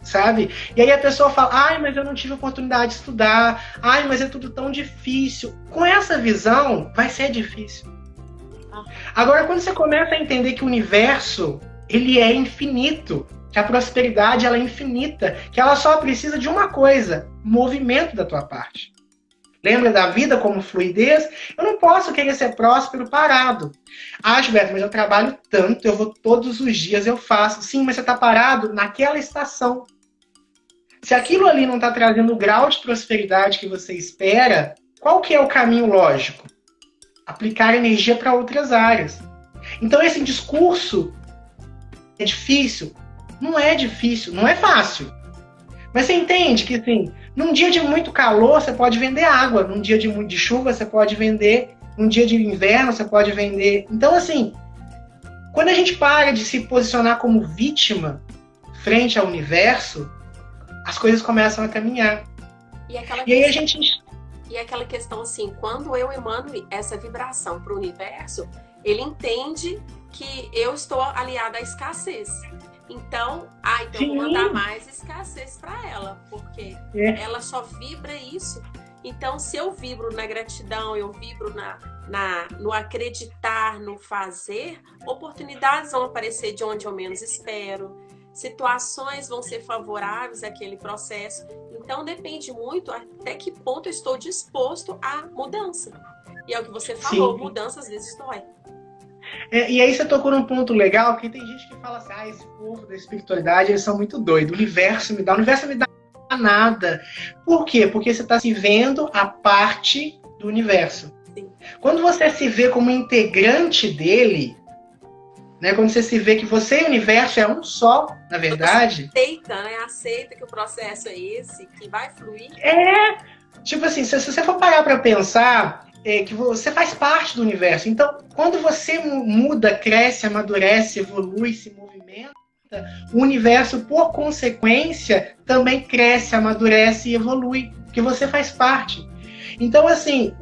sabe? E aí a pessoa fala, mas eu não tive oportunidade de estudar, mas é tudo tão difícil. Com essa visão, vai ser difícil. Agora, quando você começa a entender que o universo, ele é infinito, que a prosperidade ela é infinita, que ela só precisa de uma coisa, movimento da tua parte. Lembra da vida como fluidez? Eu não posso querer ser próspero parado. Gilberto, mas eu trabalho tanto, eu vou todos os dias, eu faço. Sim, mas você está parado naquela estação. Se aquilo ali não está trazendo o grau de prosperidade que você espera, qual que é o caminho lógico? Aplicar energia para outras áreas. Então esse discurso é difícil? Não é difícil, não é fácil. Mas você entende que, assim, num dia de muito calor, você pode vender água. Num dia de chuva, você pode vender. Num dia de inverno, você pode vender. Então, assim, quando a gente para de se posicionar como vítima frente ao universo, as coisas começam a caminhar. E aí a gente... E aquela questão, assim, quando eu emano essa vibração para o universo, ele entende que eu estou aliada à escassez. Então, eu vou mandar mais escassez para ela, porque ela só vibra isso. Então, se eu vibro na gratidão, eu vibro no acreditar, no fazer, oportunidades vão aparecer de onde eu menos espero, situações vão ser favoráveis àquele processo. Então, depende muito até que ponto eu estou disposto à mudança. E é o que você falou, mudança às vezes dói. E aí você tocou num ponto legal, porque tem gente que fala assim, esse povo da espiritualidade, eles são muito doidos, o universo me dá nada. Por quê? Porque você está se vendo a parte do universo. Sim. Quando você se vê como integrante dele, né, quando você se vê que você e o universo é um só, na verdade... Aceita que o processo é esse, que vai fluir. Tipo assim, se você for parar para pensar... que você faz parte do universo. Então, quando você muda, cresce, amadurece, evolui, se movimenta, o universo, por consequência, também cresce, amadurece e evolui, porque você faz parte. Então, assim,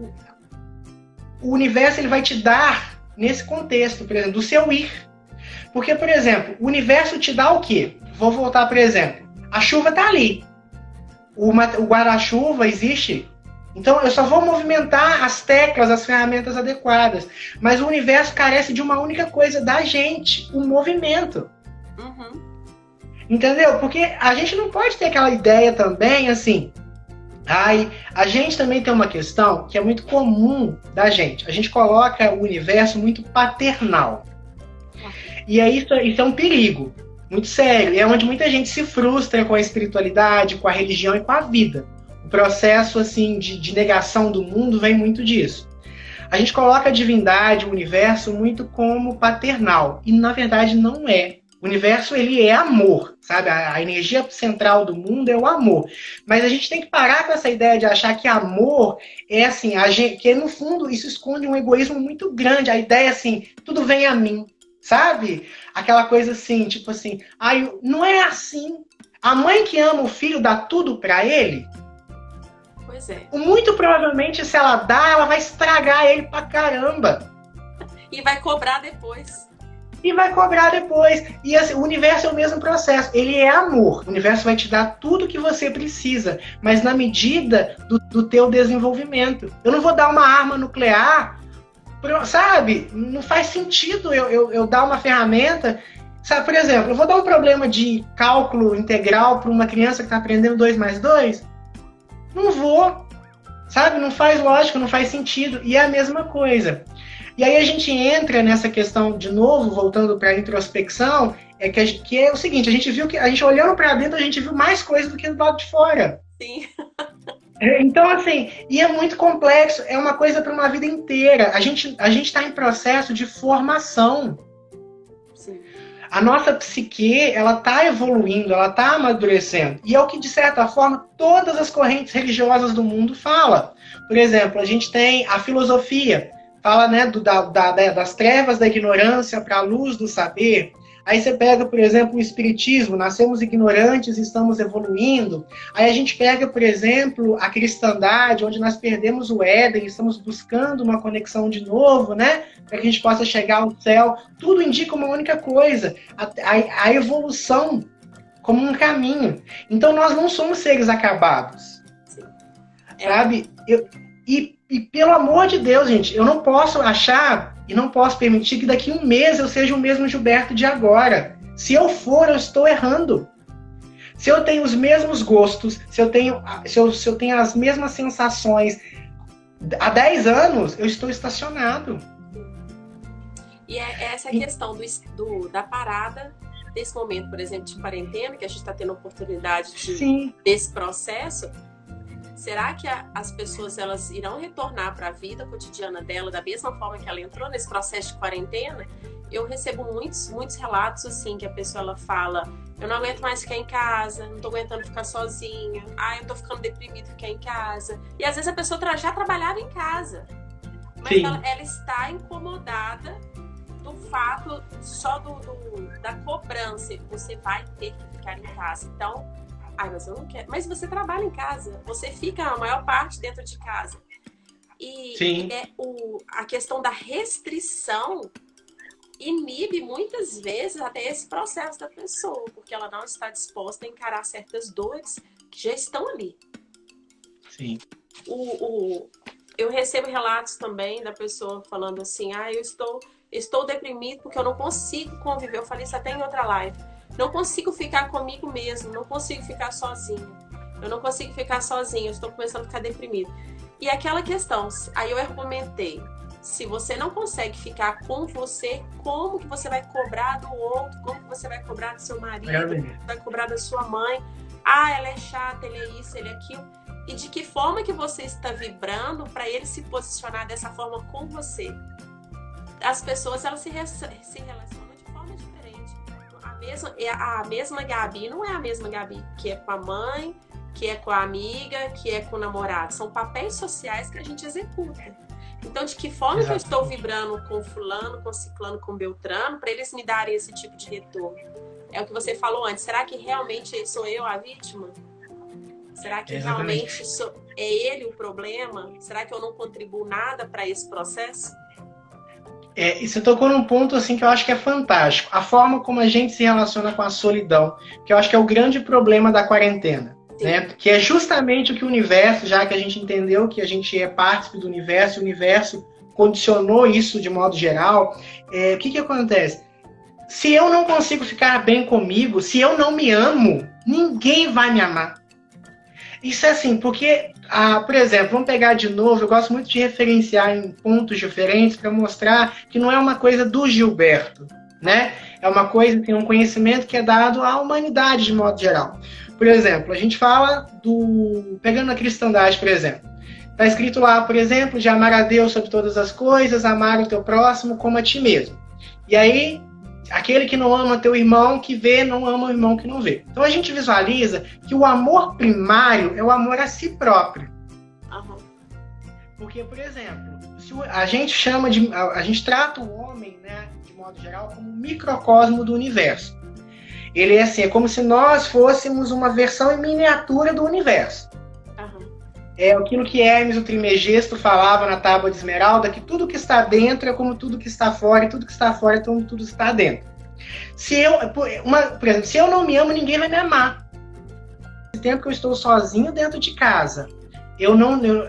o universo ele vai te dar, nesse contexto, por exemplo, do seu ir. Porque, por exemplo, o universo te dá o quê? Vou voltar, por exemplo, a chuva está ali. O guarda-chuva existe. Então, eu só vou movimentar as teclas, as ferramentas adequadas. Mas o universo carece de uma única coisa da gente, o movimento. Entendeu? Porque a gente não pode ter aquela ideia também, assim... a gente também tem uma questão que é muito comum da gente. A gente coloca o universo muito paternal. E aí isso é um perigo, muito sério. É onde muita gente se frustra com a espiritualidade, com a religião e com a vida. O processo assim, de negação do mundo vem muito disso. A gente coloca a divindade, o universo, muito como paternal. E, na verdade, não é. O universo, ele é amor, sabe? A energia central do mundo é o amor. Mas a gente tem que parar com essa ideia de achar que amor é assim, que no fundo isso esconde um egoísmo muito grande. A ideia é assim, tudo vem a mim, sabe? Aquela coisa assim, tipo assim, não é assim. A mãe que ama o filho dá tudo pra ele? Pois é. Muito provavelmente, se ela dá, ela vai estragar ele pra caramba. E vai cobrar depois. e vai cobrar depois. E assim, o universo é o mesmo processo. Ele é amor. O universo vai te dar tudo que você precisa, mas na medida do teu desenvolvimento. Eu não vou dar uma arma nuclear, sabe? Não faz sentido eu dar uma ferramenta. Sabe, por exemplo, eu vou dar um problema de cálculo integral para uma criança que está aprendendo 2 mais 2? Não vou. Sabe? Não faz lógica, não faz sentido. E é a mesma coisa. E aí a gente entra nessa questão, de novo, voltando para a introspecção, que é o seguinte, a gente viu que, a gente olhando para dentro, a gente viu mais coisa do que do lado de fora. Sim. Então, assim, e é muito complexo, é uma coisa para uma vida inteira. A gente está em processo de formação. Sim. A nossa psique, ela está evoluindo, ela está amadurecendo. E é o que, de certa forma, todas as correntes religiosas do mundo falam. Por exemplo, a gente tem a filosofia, fala, né, das trevas da ignorância para a luz do saber. Aí você pega, por exemplo, o espiritismo, nascemos ignorantes e estamos evoluindo. Aí a gente pega, por exemplo, a cristandade, onde nós perdemos o Éden, estamos buscando uma conexão de novo, né, para que a gente possa chegar ao céu. Tudo indica uma única coisa, a evolução como um caminho. Então nós não somos seres acabados. Sim. Sabe? E pelo amor de Deus, gente, eu não posso achar e não posso permitir que daqui a um mês eu seja o mesmo Gilberto de agora. Se eu for, eu estou errando. Se eu tenho os mesmos gostos, se eu tenho as mesmas sensações há 10 anos, eu estou estacionado. E essa é a questão da parada desse momento, por exemplo, de quarentena, que a gente está tendo a oportunidade desse processo. Será que as pessoas elas irão retornar para a vida cotidiana dela da mesma forma que ela entrou nesse processo de quarentena? Eu recebo muitos relatos assim, que a pessoa ela fala: eu não aguento mais ficar em casa, não estou aguentando ficar sozinha, eu estou ficando deprimido ficar em casa. E às vezes a pessoa já trabalhava em casa, mas ela está incomodada do fato só da cobrança, você vai ter que ficar em casa. Então, mas eu não quero. Mas você trabalha em casa, você fica a maior parte dentro de casa. E a questão da restrição inibe muitas vezes até esse processo da pessoa, porque ela não está disposta a encarar certas dores que já estão ali. Sim. Eu recebo relatos também da pessoa falando assim: eu estou deprimido porque eu não consigo conviver. Eu falei isso até em outra live. Não consigo ficar comigo mesmo, não consigo ficar sozinha. Eu não consigo ficar sozinha, eu estou começando a ficar deprimido. E aquela questão, aí eu argumentei, se você não consegue ficar com você, como que você vai cobrar do outro? Como que você vai cobrar do seu marido? Vai cobrar da sua mãe? Ela é chata, ele é isso, ele é aquilo. E de que forma que você está vibrando para ele se posicionar dessa forma com você? As pessoas, elas se relacionam de forma diferente. A mesma Gabi não é a mesma Gabi que é com a mãe, que é com a amiga, que é com o namorado. São papéis sociais que a gente executa. Então, de que forma que eu estou vibrando com fulano, com ciclano, com beltrano, para eles me darem esse tipo de retorno? É o que você falou antes. Será que realmente sou eu a vítima? Será que realmente é ele o problema? Será que eu não contribuo nada para esse processo? E você tocou num ponto assim que eu acho que é fantástico. A forma como a gente se relaciona com a solidão, que eu acho que é o grande problema da quarentena. Né? Que é justamente o que o universo, já que a gente entendeu que a gente é parte do universo, o universo condicionou isso de modo geral. O que acontece? Se eu não consigo ficar bem comigo, se eu não me amo, ninguém vai me amar. Isso é assim, porque, por exemplo, vamos pegar de novo, eu gosto muito de referenciar em pontos diferentes para mostrar que não é uma coisa do Gilberto, né? É uma coisa, tem um conhecimento que é dado à humanidade de modo geral. Por exemplo, a gente fala pegando a cristandade, por exemplo. Está escrito lá, por exemplo, de amar a Deus sobre todas as coisas, amar o teu próximo como a ti mesmo. E aí, aquele que não ama teu irmão que vê, não ama o irmão que não vê. Então a gente visualiza que o amor primário é o amor a si próprio. Uhum. Porque, por exemplo, a gente trata o homem, né, de modo geral, como um microcosmo do universo. Ele é assim, é como se nós fôssemos uma versão em miniatura do universo. Uhum. É aquilo que Hermes, o Trimegisto, falava na Tábua de Esmeralda, que tudo que está dentro é como tudo que está fora, e tudo que está fora é como tudo está dentro. Por exemplo, se eu não me amo, ninguém vai me amar. No tempo que eu estou sozinho dentro de casa,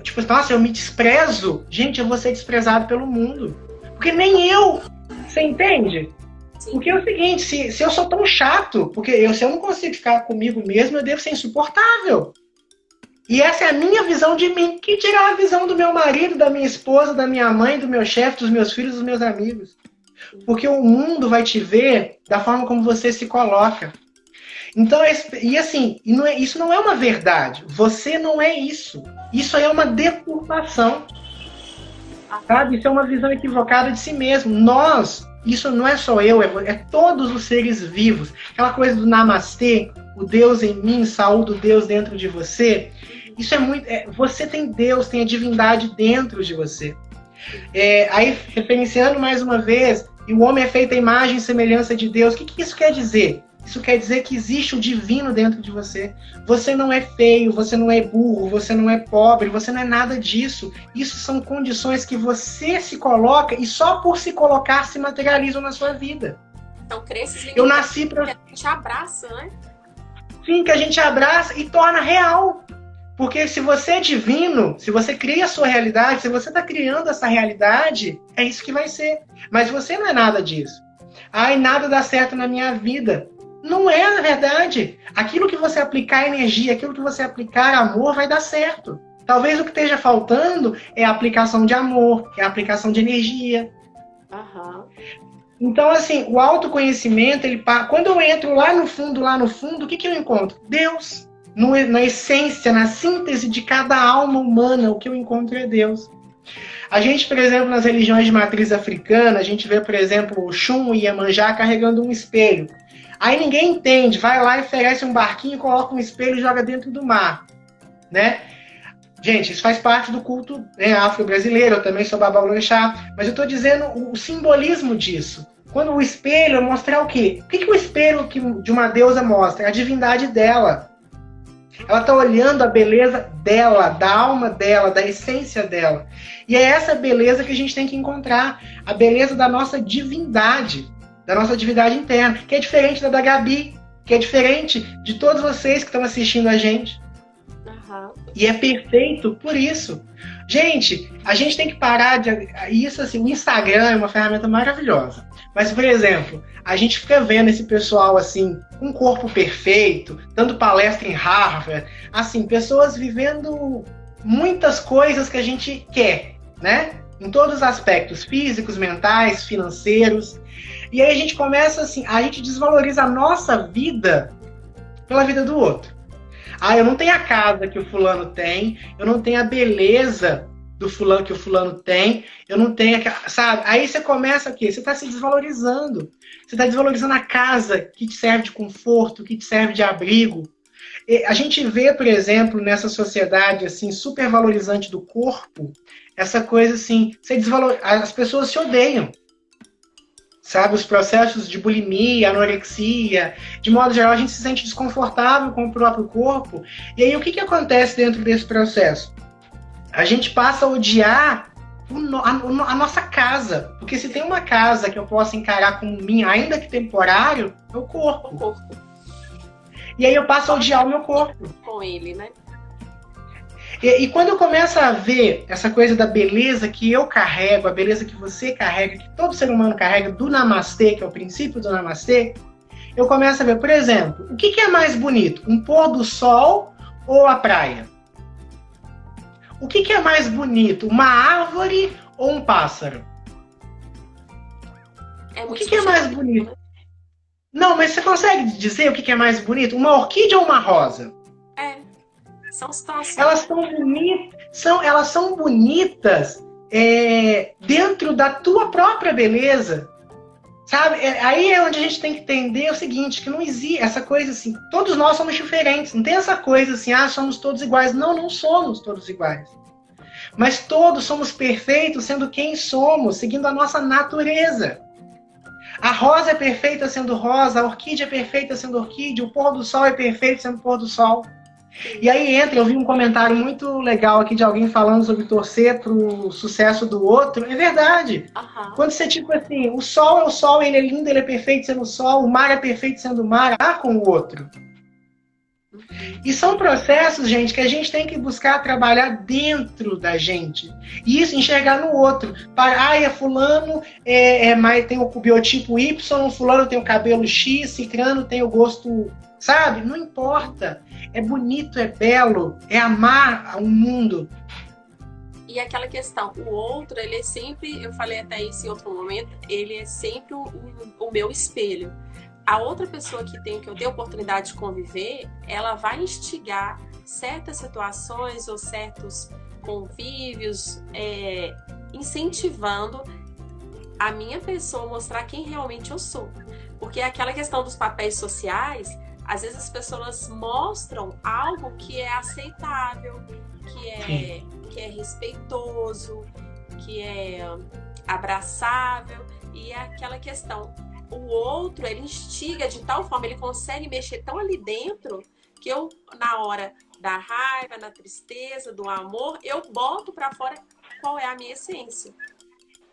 tipo, nossa, eu me desprezo, gente, eu vou ser desprezado pelo mundo. Porque nem eu, você entende? Sim. Porque é o seguinte, se eu sou tão chato, porque se eu não consigo ficar comigo mesmo, eu devo ser insuportável. E essa é a minha visão de mim. Que dirá a visão do meu marido, da minha esposa, da minha mãe, do meu chefe, dos meus filhos, dos meus amigos? Porque o mundo vai te ver da forma como você se coloca. Então, isso não é uma verdade. Você não é isso. Isso aí é uma deturpação. Sabe? Isso é uma visão equivocada de si mesmo. Isso não é só eu, é todos os seres vivos. Aquela coisa do namastê, o Deus em mim, saúde o Deus dentro de você. Isso é muito. Você tem Deus, tem a divindade dentro de você. Aí, referenciando mais uma vez, e o homem é feito à imagem e semelhança de Deus. O que isso quer dizer? Isso quer dizer que existe o divino dentro de você. Você não é feio, você não é burro, você não é pobre, você não é nada disso. Isso são condições que você se coloca e só por se colocar se materializam na sua vida. Então, crenças eu nasci para que a gente abraça, né? Sim, que a gente abraça e torna real. Porque se você é divino, se você cria a sua realidade, se você está criando essa realidade, é isso que vai ser. Mas você não é nada disso. Ai, nada dá certo na minha vida. Não é, na verdade. Aquilo que você aplicar energia, aquilo que você aplicar amor, vai dar certo. Talvez o que esteja faltando é a aplicação de amor, é a aplicação de energia. Uhum. Então, assim, o autoconhecimento, quando eu entro lá no fundo, o que eu encontro? Deus. Na essência, na síntese de cada alma humana, o que eu encontro é Deus. A gente, por exemplo, nas religiões de matriz africana, a gente vê, por exemplo, o Xum e Iemanjá carregando um espelho. Aí ninguém entende, vai lá e oferece um barquinho, coloca um espelho e joga dentro do mar, né? Gente, isso faz parte do culto afro-brasileiro, eu também sou babalorixá, mas eu estou dizendo o simbolismo disso. Quando o espelho mostrar o quê? O que o espelho de uma deusa mostra? A divindade dela. Ela está olhando a beleza dela, da alma dela, da essência dela. E é essa beleza que a gente tem que encontrar, a beleza da nossa divindade interna, que é diferente da Gabi, que é diferente de todos vocês que estão assistindo a gente. Uhum. E é perfeito por isso. Gente, a gente tem que parar de... Isso, assim, o Instagram é uma ferramenta maravilhosa. Mas, por exemplo, a gente fica vendo esse pessoal, assim, com um corpo perfeito, dando palestra em Harvard, assim, pessoas vivendo muitas coisas que a gente quer, né? Em todos os aspectos, físicos, mentais, financeiros. E aí a gente começa, assim, a gente desvaloriza a nossa vida pela vida do outro. Ah, eu não tenho a casa que o fulano tem, eu não tenho a beleza do fulano que o fulano tem, eu não tenho, sabe? Aí você começa o quê? Você está se desvalorizando. Você está desvalorizando a casa que te serve de conforto, que te serve de abrigo. E a gente vê, por exemplo, nessa sociedade assim super valorizante do corpo, essa coisa assim, as pessoas se odeiam. Sabe, os processos de bulimia, anorexia, de modo geral a gente se sente desconfortável com o próprio corpo. E aí o que acontece dentro desse processo? A gente passa a odiar a nossa casa. Porque se tem uma casa que eu posso encarar como minha, ainda que temporário, é o corpo. E aí eu passo a odiar o meu corpo. Com ele, né? E quando eu começo a ver essa coisa da beleza que eu carrego, a beleza que você carrega, que todo ser humano carrega, do Namastê, que é o princípio do Namastê, eu começo a ver, por exemplo, o que é mais bonito? Um pôr do sol ou a praia? O que é mais bonito? Uma árvore ou um pássaro? O que é mais bonito? Não, mas você consegue dizer o que é mais bonito? Uma orquídea ou uma rosa? São situações. Elas são bonitas dentro da tua própria beleza. Sabe? Aí é onde a gente tem que entender o seguinte, que não existe essa coisa assim, todos nós somos diferentes, não tem essa coisa assim, somos todos iguais. Não, não somos todos iguais. Mas todos somos perfeitos sendo quem somos, seguindo a nossa natureza. A rosa é perfeita sendo rosa, a orquídea é perfeita sendo orquídea, o pôr do sol é perfeito sendo pôr do sol. E aí eu vi um comentário muito legal aqui de alguém falando sobre torcer pro sucesso do outro. É verdade. Quando você, tipo assim, o sol é o sol, ele é lindo, ele é perfeito sendo o sol, o mar é perfeito sendo o mar, com o outro. E são processos, gente, que a gente tem que buscar trabalhar dentro da gente. E isso, enxergar no outro. É fulano, mas tem o biotipo Y, fulano tem o cabelo X, cicrano tem o gosto, sabe? Não importa. É bonito, é belo, é amar o mundo. E aquela questão, o outro, ele é sempre, eu falei até isso em outro momento, ele é sempre o meu espelho. A outra pessoa que eu tenho oportunidade de conviver, ela vai instigar certas situações ou certos convívios, incentivando a minha pessoa a mostrar quem realmente eu sou. Porque aquela questão dos papéis sociais, às vezes as pessoas mostram algo que é aceitável, que é respeitoso, que é abraçável, e é aquela questão. O outro, ele instiga de tal forma, ele consegue mexer tão ali dentro, que eu, na hora da raiva, na tristeza, do amor, eu boto para fora qual é a minha essência.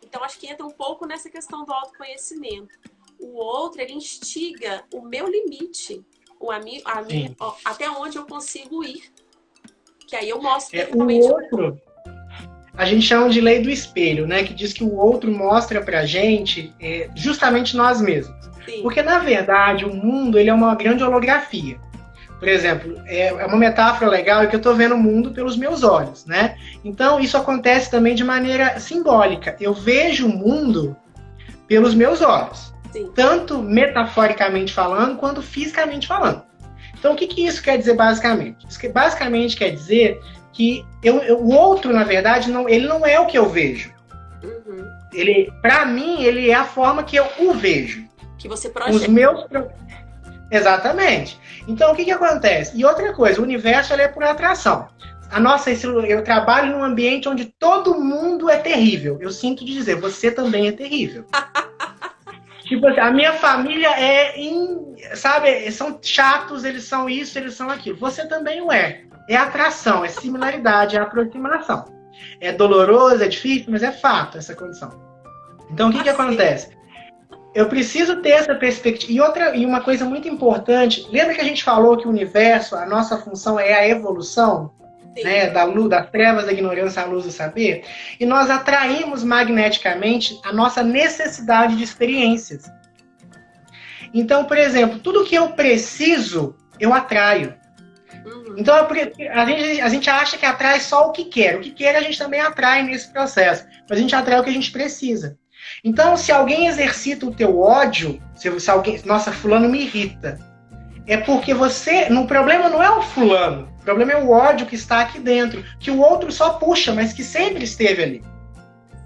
Então, acho que entra um pouco nessa questão do autoconhecimento. O outro, ele instiga o meu limite, até onde eu consigo ir. Que aí eu mostro o outro. A gente chama de lei do espelho, né? Que diz que o outro mostra pra gente justamente nós mesmos. Sim. Porque, na verdade, o mundo ele é uma grande holografia. Por exemplo, é uma metáfora legal que eu tô vendo o mundo pelos meus olhos, né? Então, isso acontece também de maneira simbólica. Eu vejo o mundo pelos meus olhos. Sim. Tanto metaforicamente falando, quanto fisicamente falando. Então, o que isso quer dizer basicamente? Isso basicamente quer dizer que o outro, na verdade, ele não é o que eu vejo. Uhum. Para mim, ele é a forma que eu o vejo. Que você projeta. Os meus... Exatamente. Então, o que acontece? E outra coisa, o universo ele é por atração. Eu trabalho num ambiente onde todo mundo é terrível. Eu sinto de dizer, você também é terrível. Tipo assim, a minha família sabe, são chatos, eles são isso, eles são aquilo. Você também o é. É atração, é similaridade, é aproximação. É doloroso, é difícil, mas é fato essa condição. Então, o que acontece? Eu preciso ter essa perspectiva. E uma coisa muito importante, lembra que a gente falou que o universo, a nossa função é a evolução? Né, das trevas, da ignorância à luz do saber? E nós atraímos magneticamente a nossa necessidade de experiências. Então, por exemplo, tudo que eu preciso, eu atraio. Então, a gente acha que atrai só o que quer. O que quer a gente também atrai nesse processo. Mas a gente atrai o que a gente precisa. Então, se alguém exercita o teu ódio, se alguém... Nossa, fulano me irrita. É porque o problema não é o fulano. O problema é o ódio que está aqui dentro. Que o outro só puxa, mas que sempre esteve ali.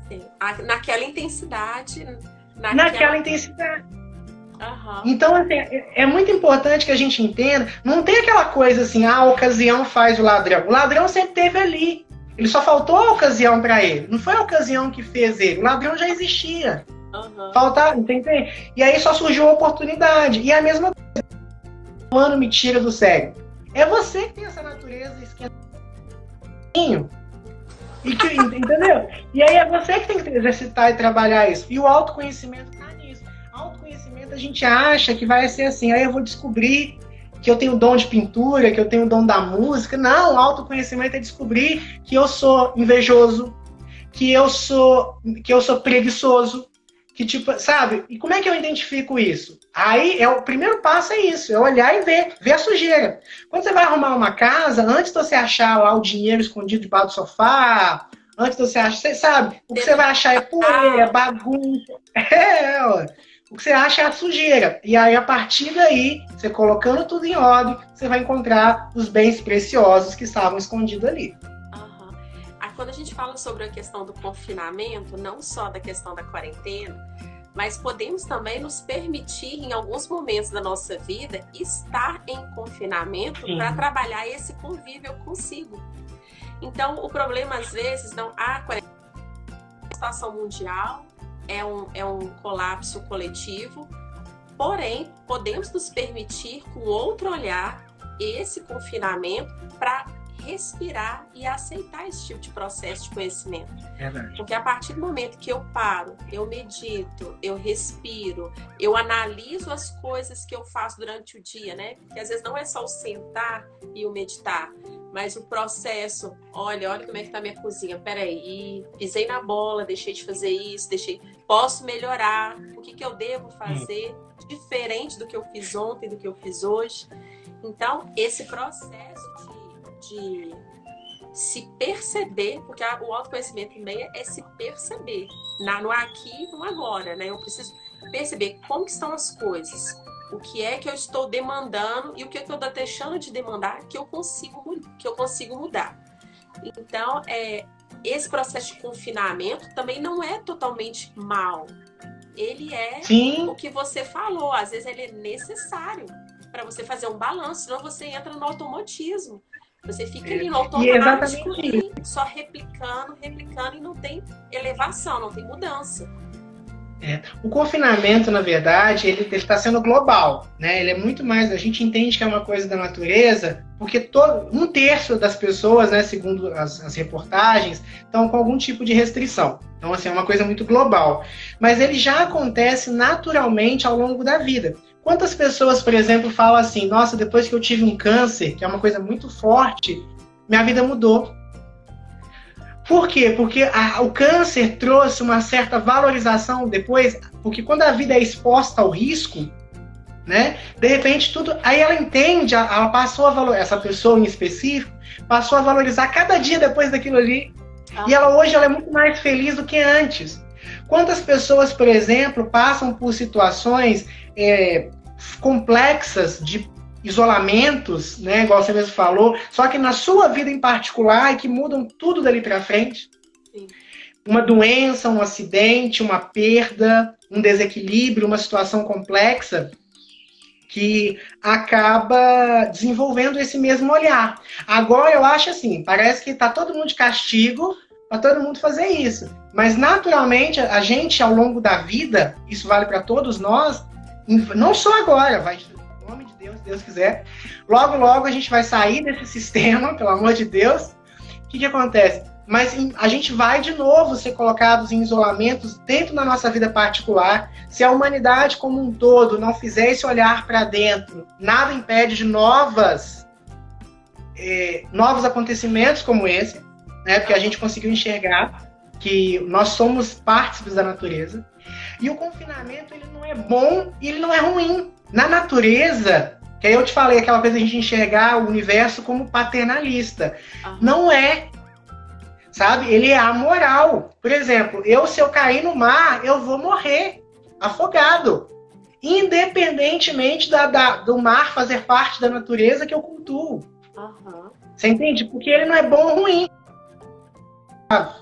Sim. Naquela intensidade. Naquela intensidade. Uhum. Então, assim, é muito importante que a gente entenda, não tem aquela coisa assim, a ocasião faz o ladrão. O ladrão sempre esteve ali. Ele só faltou a ocasião para ele. Não foi a ocasião que fez ele. O ladrão já existia. Uhum. Faltava, entendeu? E aí só surgiu a oportunidade. E a mesma coisa. O ano me tira do sério. É você que tem essa natureza esquentinho. Entendeu? E aí é você que tem que exercitar e trabalhar isso. E o autoconhecimento está nisso. Autoconhecimento a gente acha que vai ser assim, aí eu vou descobrir que eu tenho dom de pintura, que eu tenho dom da música. Não, autoconhecimento é descobrir que eu sou invejoso, que eu sou preguiçoso, que tipo, sabe? E como é que eu identifico isso? Aí, o primeiro passo é isso, é olhar e ver a sujeira. Quando você vai arrumar uma casa, antes de você achar lá o dinheiro escondido debaixo do sofá, antes de você achar, você sabe, o que você vai achar é poeira, bagunça. O que você acha é a sujeira. E aí, a partir daí, você colocando tudo em ordem, você vai encontrar os bens preciosos que estavam escondidos ali. Uhum. Quando a gente fala sobre a questão do confinamento, não só da questão da quarentena, mas podemos também nos permitir, em alguns momentos da nossa vida, estar em confinamento para trabalhar esse convívio consigo. Então, o problema, às vezes, não há quarentena. A situação mundial é um colapso coletivo, porém, podemos nos permitir, com outro olhar, esse confinamento para respirar e aceitar esse tipo de processo de conhecimento. Verdade. Porque a partir do momento que eu paro, eu medito, eu respiro, eu analiso as coisas que eu faço durante o dia, né? Porque às vezes não é só o sentar e o meditar, mas o processo, olha como é que tá a minha cozinha, peraí, pisei na bola, deixei de fazer isso, posso melhorar, o que eu devo fazer diferente do que eu fiz ontem, do que eu fiz hoje. Então, esse processo de se perceber, porque o autoconhecimento também é se perceber no aqui e no agora, né? Eu preciso perceber como que estão as coisas, o que é que eu estou demandando e o que é que eu estou deixando de demandar que eu consigo mudar. Então, esse processo de confinamento também não é totalmente mal. Ele é Sim. o que você falou, às vezes ele é necessário para você fazer um balanço, senão você entra no automatismo. Você fica ali no automático, só replicando e não tem elevação, não tem mudança. O confinamento, na verdade, ele está sendo global, né? Ele é muito mais, a gente entende que é uma coisa da natureza, porque um terço das pessoas, né, segundo as reportagens, estão com algum tipo de restrição. Então, assim, é uma coisa muito global. Mas ele já acontece naturalmente ao longo da vida. Quantas pessoas, por exemplo, falam assim, nossa, depois que eu tive um câncer, que é uma coisa muito forte, minha vida mudou. Por quê? Porque o câncer trouxe uma certa valorização depois, porque quando a vida é exposta ao risco, né, de repente tudo, aí ela entende, ela passou a valorizar, essa pessoa em específico, passou a valorizar cada dia depois daquilo ali, e hoje ela é muito mais feliz do que antes. Quantas pessoas, por exemplo, passam por situações complexas de isolamentos, né, igual você mesmo falou, só que na sua vida em particular e que mudam tudo dali para frente. Sim. Uma doença, um acidente, uma perda, um desequilíbrio, uma situação complexa que acaba desenvolvendo esse mesmo olhar. Agora eu acho assim, parece que está todo mundo de castigo para todo mundo fazer isso. Mas naturalmente a gente ao longo da vida, isso vale para todos nós, não só agora, vai, em nome de Deus, se Deus quiser, logo a gente vai sair desse sistema, pelo amor de Deus. O que acontece? Mas a gente vai de novo ser colocados em isolamentos dentro da nossa vida particular. Se a humanidade como um todo não fizer esse olhar para dentro, nada impede de novos acontecimentos como esse, né? Porque a gente conseguiu enxergar que nós somos partes da natureza. E o confinamento, ele não é bom e ele não é ruim. Na natureza, que aí eu te falei, aquela coisa de a gente enxergar o universo como paternalista. Não é. Sabe? Ele é amoral. Por exemplo, se eu cair no mar, eu vou morrer afogado. Independentemente do mar fazer parte da natureza que eu cultuo. Você entende? Porque ele não é bom ou ruim.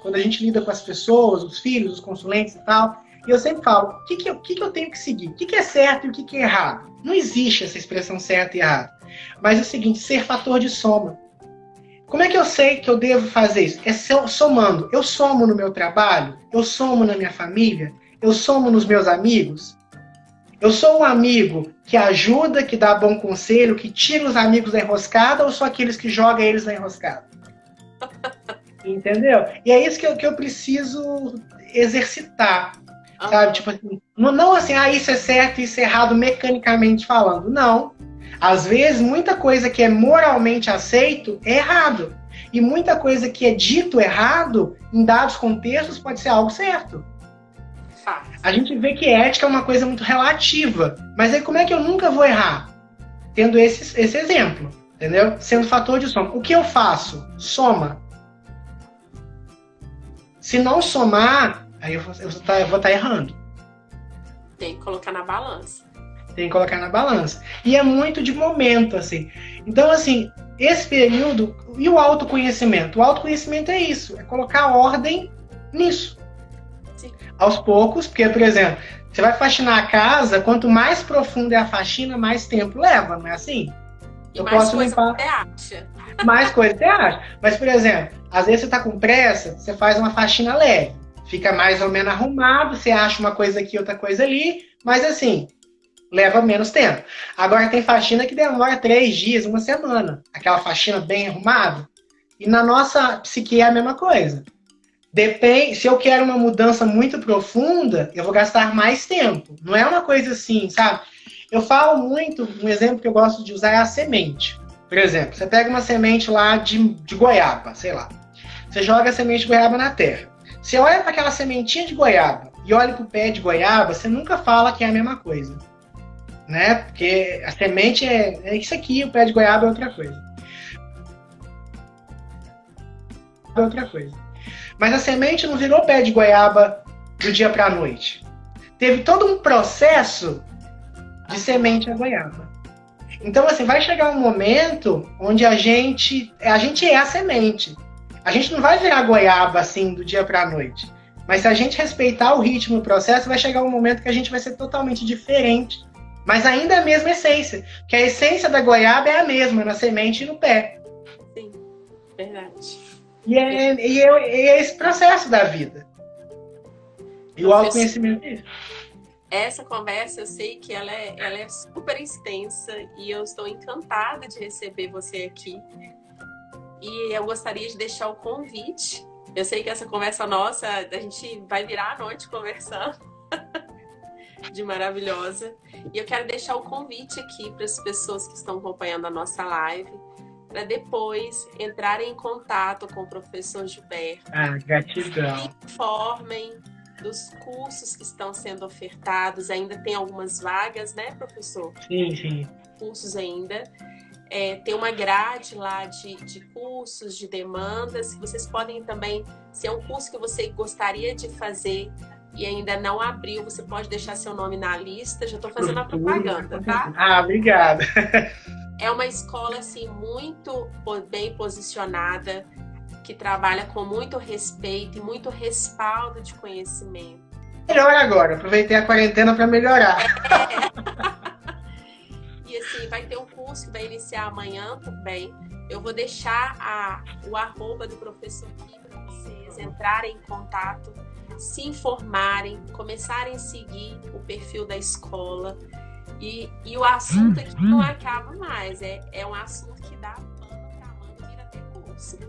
Quando a gente lida com as pessoas, os filhos, os consulentes e tal, e eu sempre falo, o que eu tenho que seguir? O que é certo e o que é errado? Não existe essa expressão certo e errado. Mas é o seguinte, ser fator de soma. Como é que eu sei que eu devo fazer isso? É somando. Eu somo no meu trabalho? Eu somo na minha família? Eu somo nos meus amigos? Eu sou um amigo que ajuda, que dá bom conselho, que tira os amigos da enroscada, ou sou aqueles que jogam eles na enroscada? Entendeu? E é isso que eu preciso exercitar. Sabe? Tipo assim, não assim, isso é certo e isso é errado mecanicamente falando. Não. Às vezes, muita coisa que é moralmente aceito é errado. E muita coisa que é dito errado, em dados contextos, pode ser algo certo. A gente vê que ética é uma coisa muito relativa. Mas aí como é que eu nunca vou errar? Tendo esse exemplo, entendeu? Sendo fator de soma. O que eu faço? Soma. Se não somar, aí eu vou estar errando. Tem que colocar na balança. Tem que colocar na balança. E é muito de momento, assim. Então, assim, esse período... E o autoconhecimento? O autoconhecimento é isso. É colocar ordem nisso. Sim. Aos poucos, porque, por exemplo, você vai faxinar a casa, quanto mais profunda é a faxina, mais tempo leva, não é assim? E eu mais posso coisa limpar... você acha. Mais coisa você acha. Mas, por exemplo, às vezes você está com pressa, você faz uma faxina leve. Fica mais ou menos arrumado, você acha uma coisa aqui, outra coisa ali, mas assim... leva menos tempo. Agora tem faxina que demora 3 dias, 1 semana. Aquela faxina bem arrumada. E na nossa psique é a mesma coisa. Depende, se eu quero uma mudança muito profunda, eu vou gastar mais tempo. Não é uma coisa assim, sabe? Eu falo muito, um exemplo que eu gosto de usar é a semente. Por exemplo, você pega uma semente lá de goiaba, sei lá. Você joga a semente de goiaba na terra. Você olha para aquela sementinha de goiaba e olha para o pé de goiaba, você nunca fala que é a mesma coisa. Né? Porque a semente é isso aqui, o pé de goiaba é outra coisa. É outra coisa. Mas a semente não virou pé de goiaba do dia para a noite. Teve todo um processo de semente a goiaba. Então, assim, vai chegar um momento onde a gente é a semente. A gente não vai virar goiaba, assim, do dia para a noite. Mas se a gente respeitar o ritmo do processo, vai chegar um momento que a gente vai ser totalmente diferente. Mas ainda é a mesma essência. Porque a essência da goiaba é a mesma, na semente e no pé. Sim, verdade. E é esse processo da vida. E o autoconhecimento é isso. Essa conversa, eu sei que ela é super extensa e eu estou encantada de receber você aqui. E eu gostaria de deixar o convite. Eu sei que essa conversa nossa, a gente vai virar a noite conversando. De maravilhosa. E eu quero deixar o convite aqui para as pessoas que estão acompanhando a nossa live, para depois entrarem em contato com o professor Gilberto. Gratidão. Se informem dos cursos que estão sendo ofertados. Ainda tem algumas vagas, né, professor? Sim. Cursos ainda. Tem uma grade lá de cursos, de demandas, que vocês podem também, se é um curso que você gostaria de fazer e ainda não abriu, você pode deixar seu nome na lista. Já estou fazendo a propaganda, tá? Obrigada. É uma escola, assim, muito bem posicionada, que trabalha com muito respeito e muito respaldo de conhecimento. Melhor agora, aproveitei a quarentena para melhorar. E assim, vai ter um curso que vai iniciar amanhã também. Eu vou deixar o arroba do professor aqui para vocês entrarem em contato, se informarem, começarem a seguir o perfil da escola. E o assunto aqui não acaba mais. É um assunto que dá pano pra manga, vira até curso.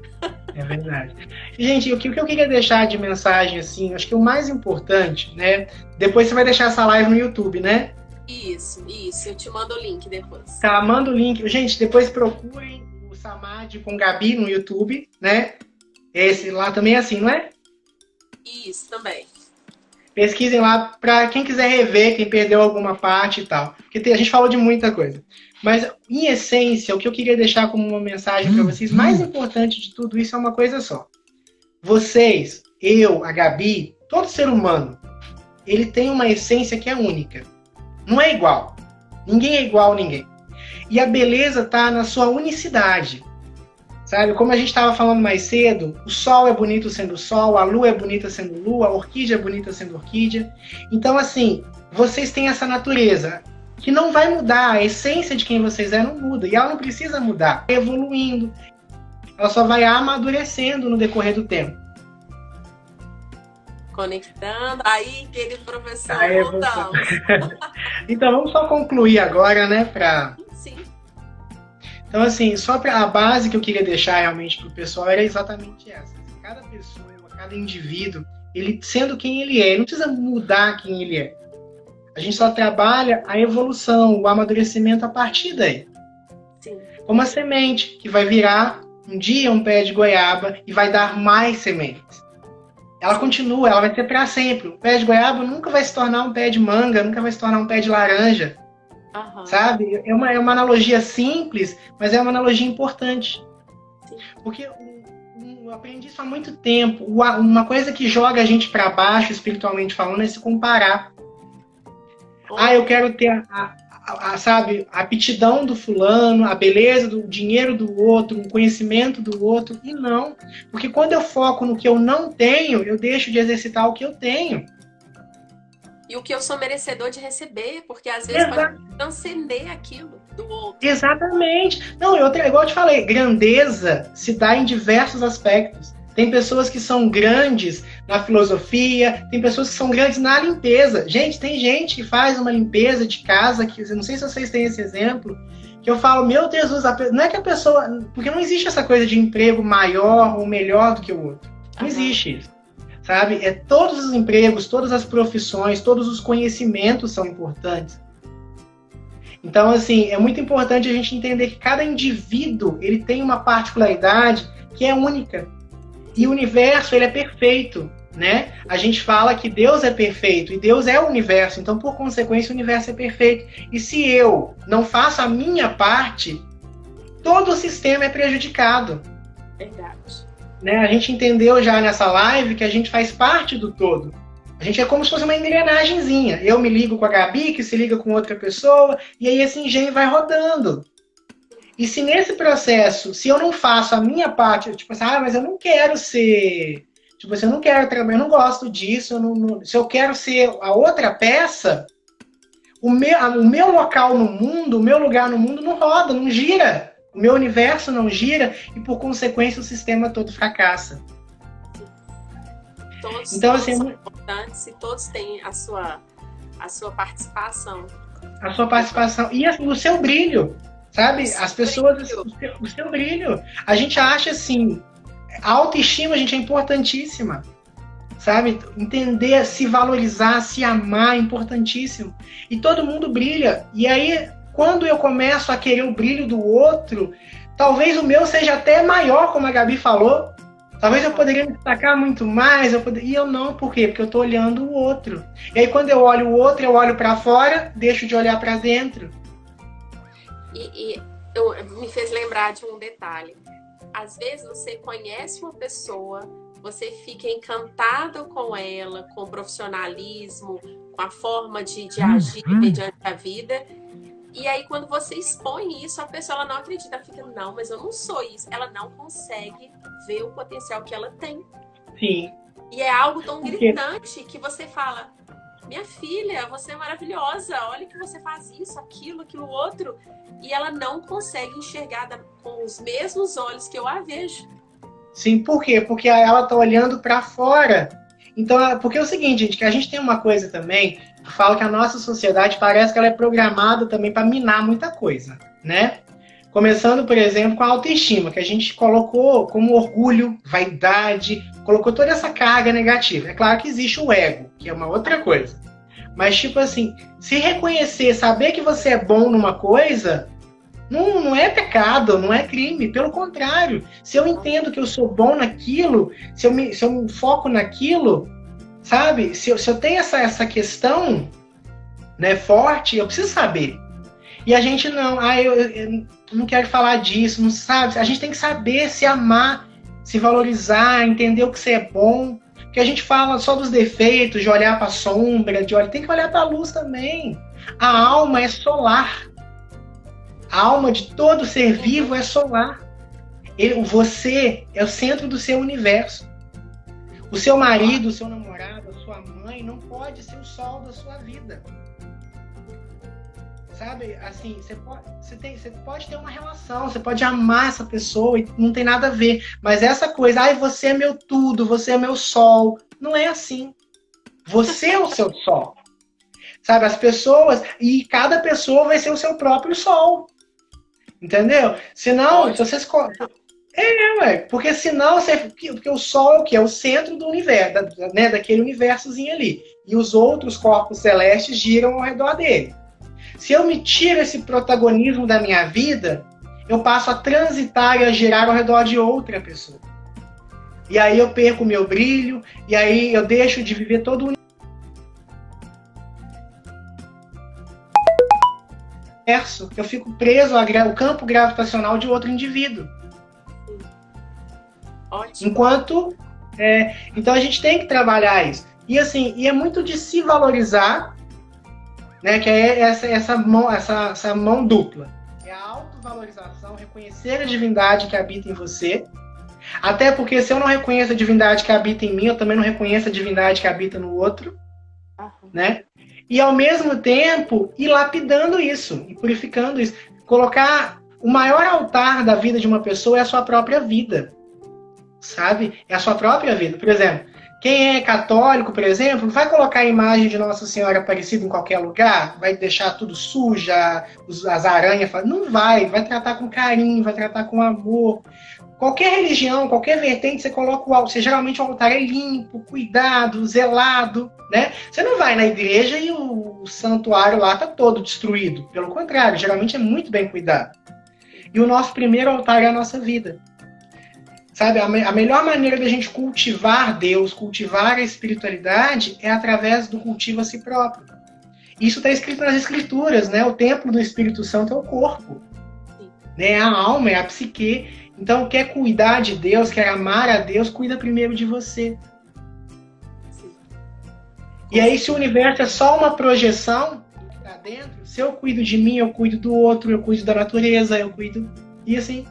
É verdade. Gente, o que eu queria deixar de mensagem, assim, acho que o mais importante, né? Depois você vai deixar essa live no YouTube, né? Isso. Eu te mando o link depois. Tá, manda o link. Gente, depois procurem o Samadhi com Gabi no YouTube, né? Esse lá também é assim, não é? Isso, também. Pesquisem lá para quem quiser rever, quem perdeu alguma parte e tal. Porque a gente falou de muita coisa. Mas, em essência, o que eu queria deixar como uma mensagem para vocês, mais importante de tudo isso é uma coisa só. Vocês, eu, a Gabi, todo ser humano, ele tem uma essência que é única. Não é igual. Ninguém é igual a ninguém. E a beleza está na sua unicidade. Sabe? Como a gente estava falando mais cedo, o sol é bonito sendo sol, a lua é bonita sendo lua, a orquídea é bonita sendo orquídea. Então, assim, vocês têm essa natureza que não vai mudar. A essência de quem vocês não muda. E ela não precisa mudar. Vai evoluindo. Ela só vai amadurecendo no decorrer do tempo. Conectando. Aí, querido professor, voltamos. Então, vamos só concluir agora, né? Sim. Então, assim, só para a base que eu queria deixar realmente para o pessoal era exatamente essa. Cada pessoa, cada indivíduo, ele sendo quem ele é, ele não precisa mudar quem ele é. A gente só trabalha a evolução, o amadurecimento a partir daí. Sim. Como a semente, que vai virar um dia um pé de goiaba e vai dar mais sementes. Ela continua, ela vai ser para sempre. O pé de goiaba nunca vai se tornar um pé de manga, nunca vai se tornar um pé de laranja. Uhum. Sabe? É uma analogia simples, mas é uma analogia importante. Sim. Porque eu aprendi isso há muito tempo. Uma coisa que joga a gente para baixo, espiritualmente falando, é se comparar. Eu quero ter sabe, a aptidão do fulano, a beleza do dinheiro do outro, o conhecimento do outro. E não. Porque quando eu foco no que eu não tenho, eu deixo de exercitar o que eu tenho. E o que eu sou merecedor de receber, porque às vezes pode transcender aquilo do outro. Exatamente. Não, igual eu te falei, grandeza se dá em diversos aspectos. Tem pessoas que são grandes na filosofia, tem pessoas que são grandes na limpeza. Gente, tem gente que faz uma limpeza de casa, que não sei se vocês têm esse exemplo, que eu falo, meu Deus, não é que a pessoa... Porque não existe essa coisa de emprego maior ou melhor do que o outro. Não existe isso. Sabe? Todos os empregos, todas as profissões, todos os conhecimentos são importantes. Então, assim, é muito importante a gente entender que cada indivíduo, ele tem uma particularidade que é única. E o universo, ele é perfeito, né? A gente fala que Deus é perfeito e Deus é o universo, então, por consequência, o universo é perfeito. E se eu não faço a minha parte, todo o sistema é prejudicado. Verdade. Né? A gente entendeu já nessa live que a gente faz parte do todo. A gente é como se fosse uma engrenagemzinha. Eu me ligo com a Gabi, que se liga com outra pessoa, e aí esse engenho vai rodando. E se nesse processo, se eu não faço a minha parte, tipo assim, mas eu não quero ser... Tipo assim, eu não quero trabalhar, eu não gosto disso, se eu quero ser a outra peça, o meu local no mundo, o meu lugar no mundo não roda, não gira. O meu universo não gira e, por consequência, o sistema todo fracassa. Todos então, assim, são importantes e todos têm a sua participação. A sua participação e o seu brilho, sabe? As pessoas, o seu brilho. A gente acha assim, a autoestima, gente, é importantíssima. Sabe? Entender, se valorizar, se amar é importantíssimo. E todo mundo brilha. E aí, quando eu começo a querer o brilho do outro, talvez o meu seja até maior, como a Gabi falou. Talvez eu poderia me destacar muito mais, e eu não, por quê? Porque eu estou olhando o outro. E aí, quando eu olho o outro, eu olho para fora, deixo de olhar para dentro. Me fez lembrar de um detalhe. Às vezes, você conhece uma pessoa, você fica encantado com ela, com o profissionalismo, com a forma de agir mediante a vida. E aí, quando você expõe isso, a pessoa ela não acredita. Ela fica, não, mas eu não sou isso. Ela não consegue ver o potencial que ela tem. Sim. E é algo tão gritante que você fala, minha filha, você é maravilhosa. Olha que você faz isso, aquilo outro. E ela não consegue enxergar com os mesmos olhos que eu a vejo. Sim, por quê? Porque ela está olhando para fora. Então, porque é o seguinte, gente, que a gente tem uma coisa também... Eu falo que a nossa sociedade parece que ela é programada também para minar muita coisa, né? Começando, por exemplo, com a autoestima, que a gente colocou como orgulho, vaidade, colocou toda essa carga negativa. É claro que existe o ego, que é uma outra coisa. Mas, tipo assim, se reconhecer, saber que você é bom numa coisa, não é pecado, não é crime. Pelo contrário, se eu entendo que eu sou bom naquilo, se eu me foco naquilo... Sabe? Se eu tenho essa questão, né, forte, eu preciso saber. E a gente não, eu não quero falar disso, não sabe? A gente tem que saber se amar, se valorizar, entender o que você é bom. Porque a gente fala só dos defeitos, de olhar para a sombra, tem que olhar para a luz também. A alma é solar. A alma de todo ser vivo é solar. Você é o centro do seu universo. O seu marido, o seu namorado, a sua mãe não pode ser o sol da sua vida. Sabe? Assim, você pode ter uma relação, você pode amar essa pessoa e não tem nada a ver. Mas essa coisa, você é meu tudo, você é meu sol. Não é assim. Você é o seu sol. Sabe? As pessoas, e cada pessoa vai ser o seu próprio sol. Entendeu? Senão, se vocês... porque senão porque o Sol é o quê? É o centro do universo, né, daquele universozinho ali. E os outros corpos celestes giram ao redor dele. Se eu me tiro esse protagonismo da minha vida, eu passo a transitar e a girar ao redor de outra pessoa. E aí eu perco o meu brilho, e aí eu deixo de viver todo o universo. Eu fico preso ao campo gravitacional de outro indivíduo. Ótimo. Enquanto... então a gente tem que trabalhar isso. E assim, é muito de se valorizar, né, que é essa mão dupla. É a autovalorização, reconhecer a divindade que habita em você. Até porque se eu não reconheço a divindade que habita em mim, eu também não reconheço a divindade que habita no outro. Né? E ao mesmo tempo, ir lapidando isso, e purificando isso. Colocar o maior altar da vida de uma pessoa é a sua própria vida. Sabe? É a sua própria vida. Por exemplo, Quem é católico, por exemplo, vai colocar a imagem de Nossa Senhora Aparecida em qualquer lugar? Vai deixar tudo suja, as aranhas? Não vai, vai tratar com carinho, vai tratar com amor. Qualquer religião, qualquer vertente, você coloca o altar. Geralmente o altar é limpo, cuidado, zelado, né? Você não vai na igreja e o santuário lá está todo destruído. Pelo contrário, geralmente é muito bem cuidado. E o nosso primeiro altar é a nossa vida. Sabe, a melhor maneira da gente cultivar Deus, cultivar a espiritualidade, é através do cultivo a si próprio. Isso está escrito nas Escrituras, né? O templo do Espírito Santo é o corpo. Né? A alma é a psique. Então, quer cuidar de Deus, quer amar a Deus, cuida primeiro de você. E aí, se o universo é só uma projeção para dentro, se eu cuido de mim, eu cuido do outro, eu cuido da natureza, eu cuido... E assim,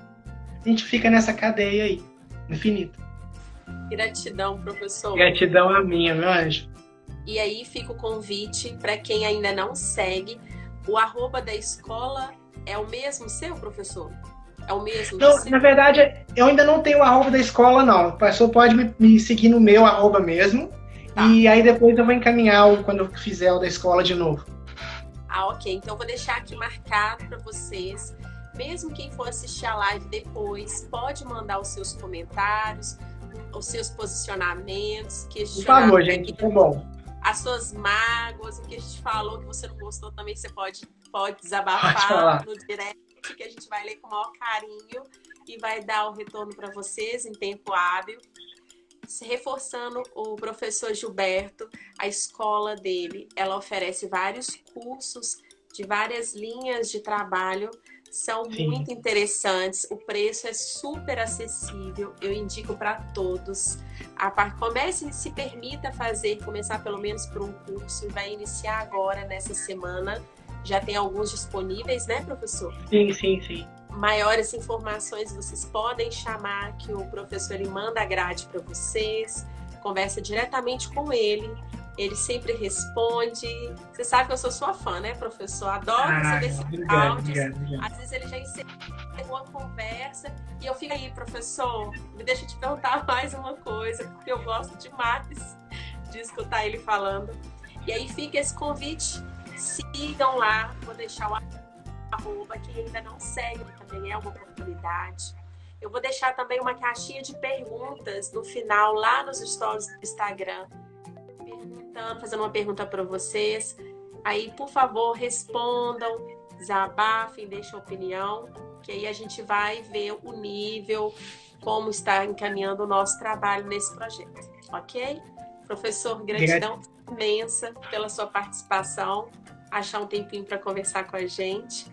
a gente fica nessa cadeia aí, infinita. Gratidão, professor. Gratidão a minha, meu anjo. E aí fica o convite para quem ainda não segue. O @ da escola é o mesmo seu, professor? É o mesmo? Não, na verdade, eu ainda não tenho o @ da escola, não. O professor pode me seguir no meu @ mesmo. Tá. E aí depois eu vou encaminhar quando eu fizer o da escola de novo. Ah, ok. Então eu vou deixar aqui marcado para vocês. Mesmo quem for assistir a live depois, pode mandar os seus comentários, os seus posicionamentos. Por favor, gente, tá bom. As suas mágoas, o que a gente falou que você não gostou também, você pode desabafar no direct, que a gente vai ler com o maior carinho e vai dar o retorno para vocês em tempo hábil. Reforçando o professor Gilberto, a escola dele, ela oferece vários cursos de várias linhas de trabalho, são muito interessantes, o preço é super acessível, eu indico para todos. Comece e se permita começar pelo menos por um curso, vai iniciar agora nessa semana. Já tem alguns disponíveis, né, professor? Sim. Maiores informações vocês podem chamar, que o professor ele manda a grade para vocês, conversa diretamente com ele, ele sempre responde. Você sabe que eu sou sua fã, né, professor? Adoro receber esses áudios. Às vezes ele já encerrou a conversa e eu fico aí, professor, me deixa te perguntar mais uma coisa, porque eu gosto demais de escutar ele falando. E aí fica esse convite. Sigam lá, vou deixar o @ quem ainda não segue, também é uma oportunidade. Eu vou deixar também uma caixinha de perguntas no final, lá nos stories do Instagram, fazendo uma pergunta para vocês. Aí, por favor, respondam, desabafem, deixem opinião, que aí a gente vai ver o nível, como está encaminhando o nosso trabalho nesse projeto, ok? Professor, gratidão imensa pela sua participação, achar um tempinho para conversar com a gente.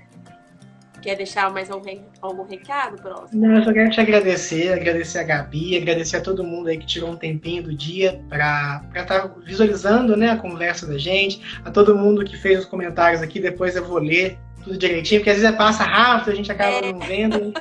Quer deixar mais algum recado, próximo? Não, eu só quero te agradecer a Gabi, agradecer a todo mundo aí que tirou um tempinho do dia para estar visualizando, né, a conversa da gente, a todo mundo que fez os comentários aqui, depois eu vou ler tudo direitinho, porque às vezes passa rápido, a gente acaba não vendo.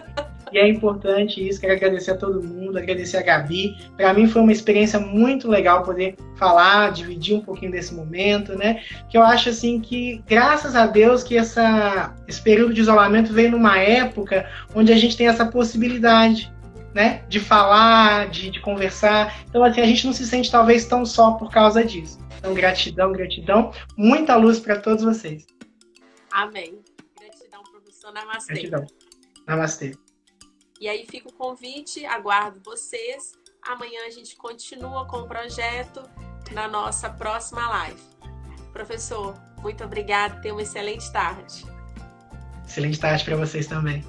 E é importante isso, quero agradecer a todo mundo, agradecer a Gabi. Para mim foi uma experiência muito legal poder falar, dividir um pouquinho desse momento, né? Que eu acho assim que, graças a Deus, que esse período de isolamento veio numa época onde a gente tem essa possibilidade, né? De falar, de conversar. Então, assim, a gente não se sente talvez tão só por causa disso. Então, gratidão, muita luz para todos vocês. Amém. Gratidão, professor. Namastê. Gratidão. Namastê. E aí fica o convite, aguardo vocês. Amanhã a gente continua com o projeto na nossa próxima live. Professor, muito obrigada, tenha uma excelente tarde. Excelente tarde para vocês também.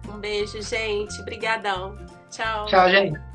Um beijo, gente. Obrigadão. Tchau. Tchau, gente.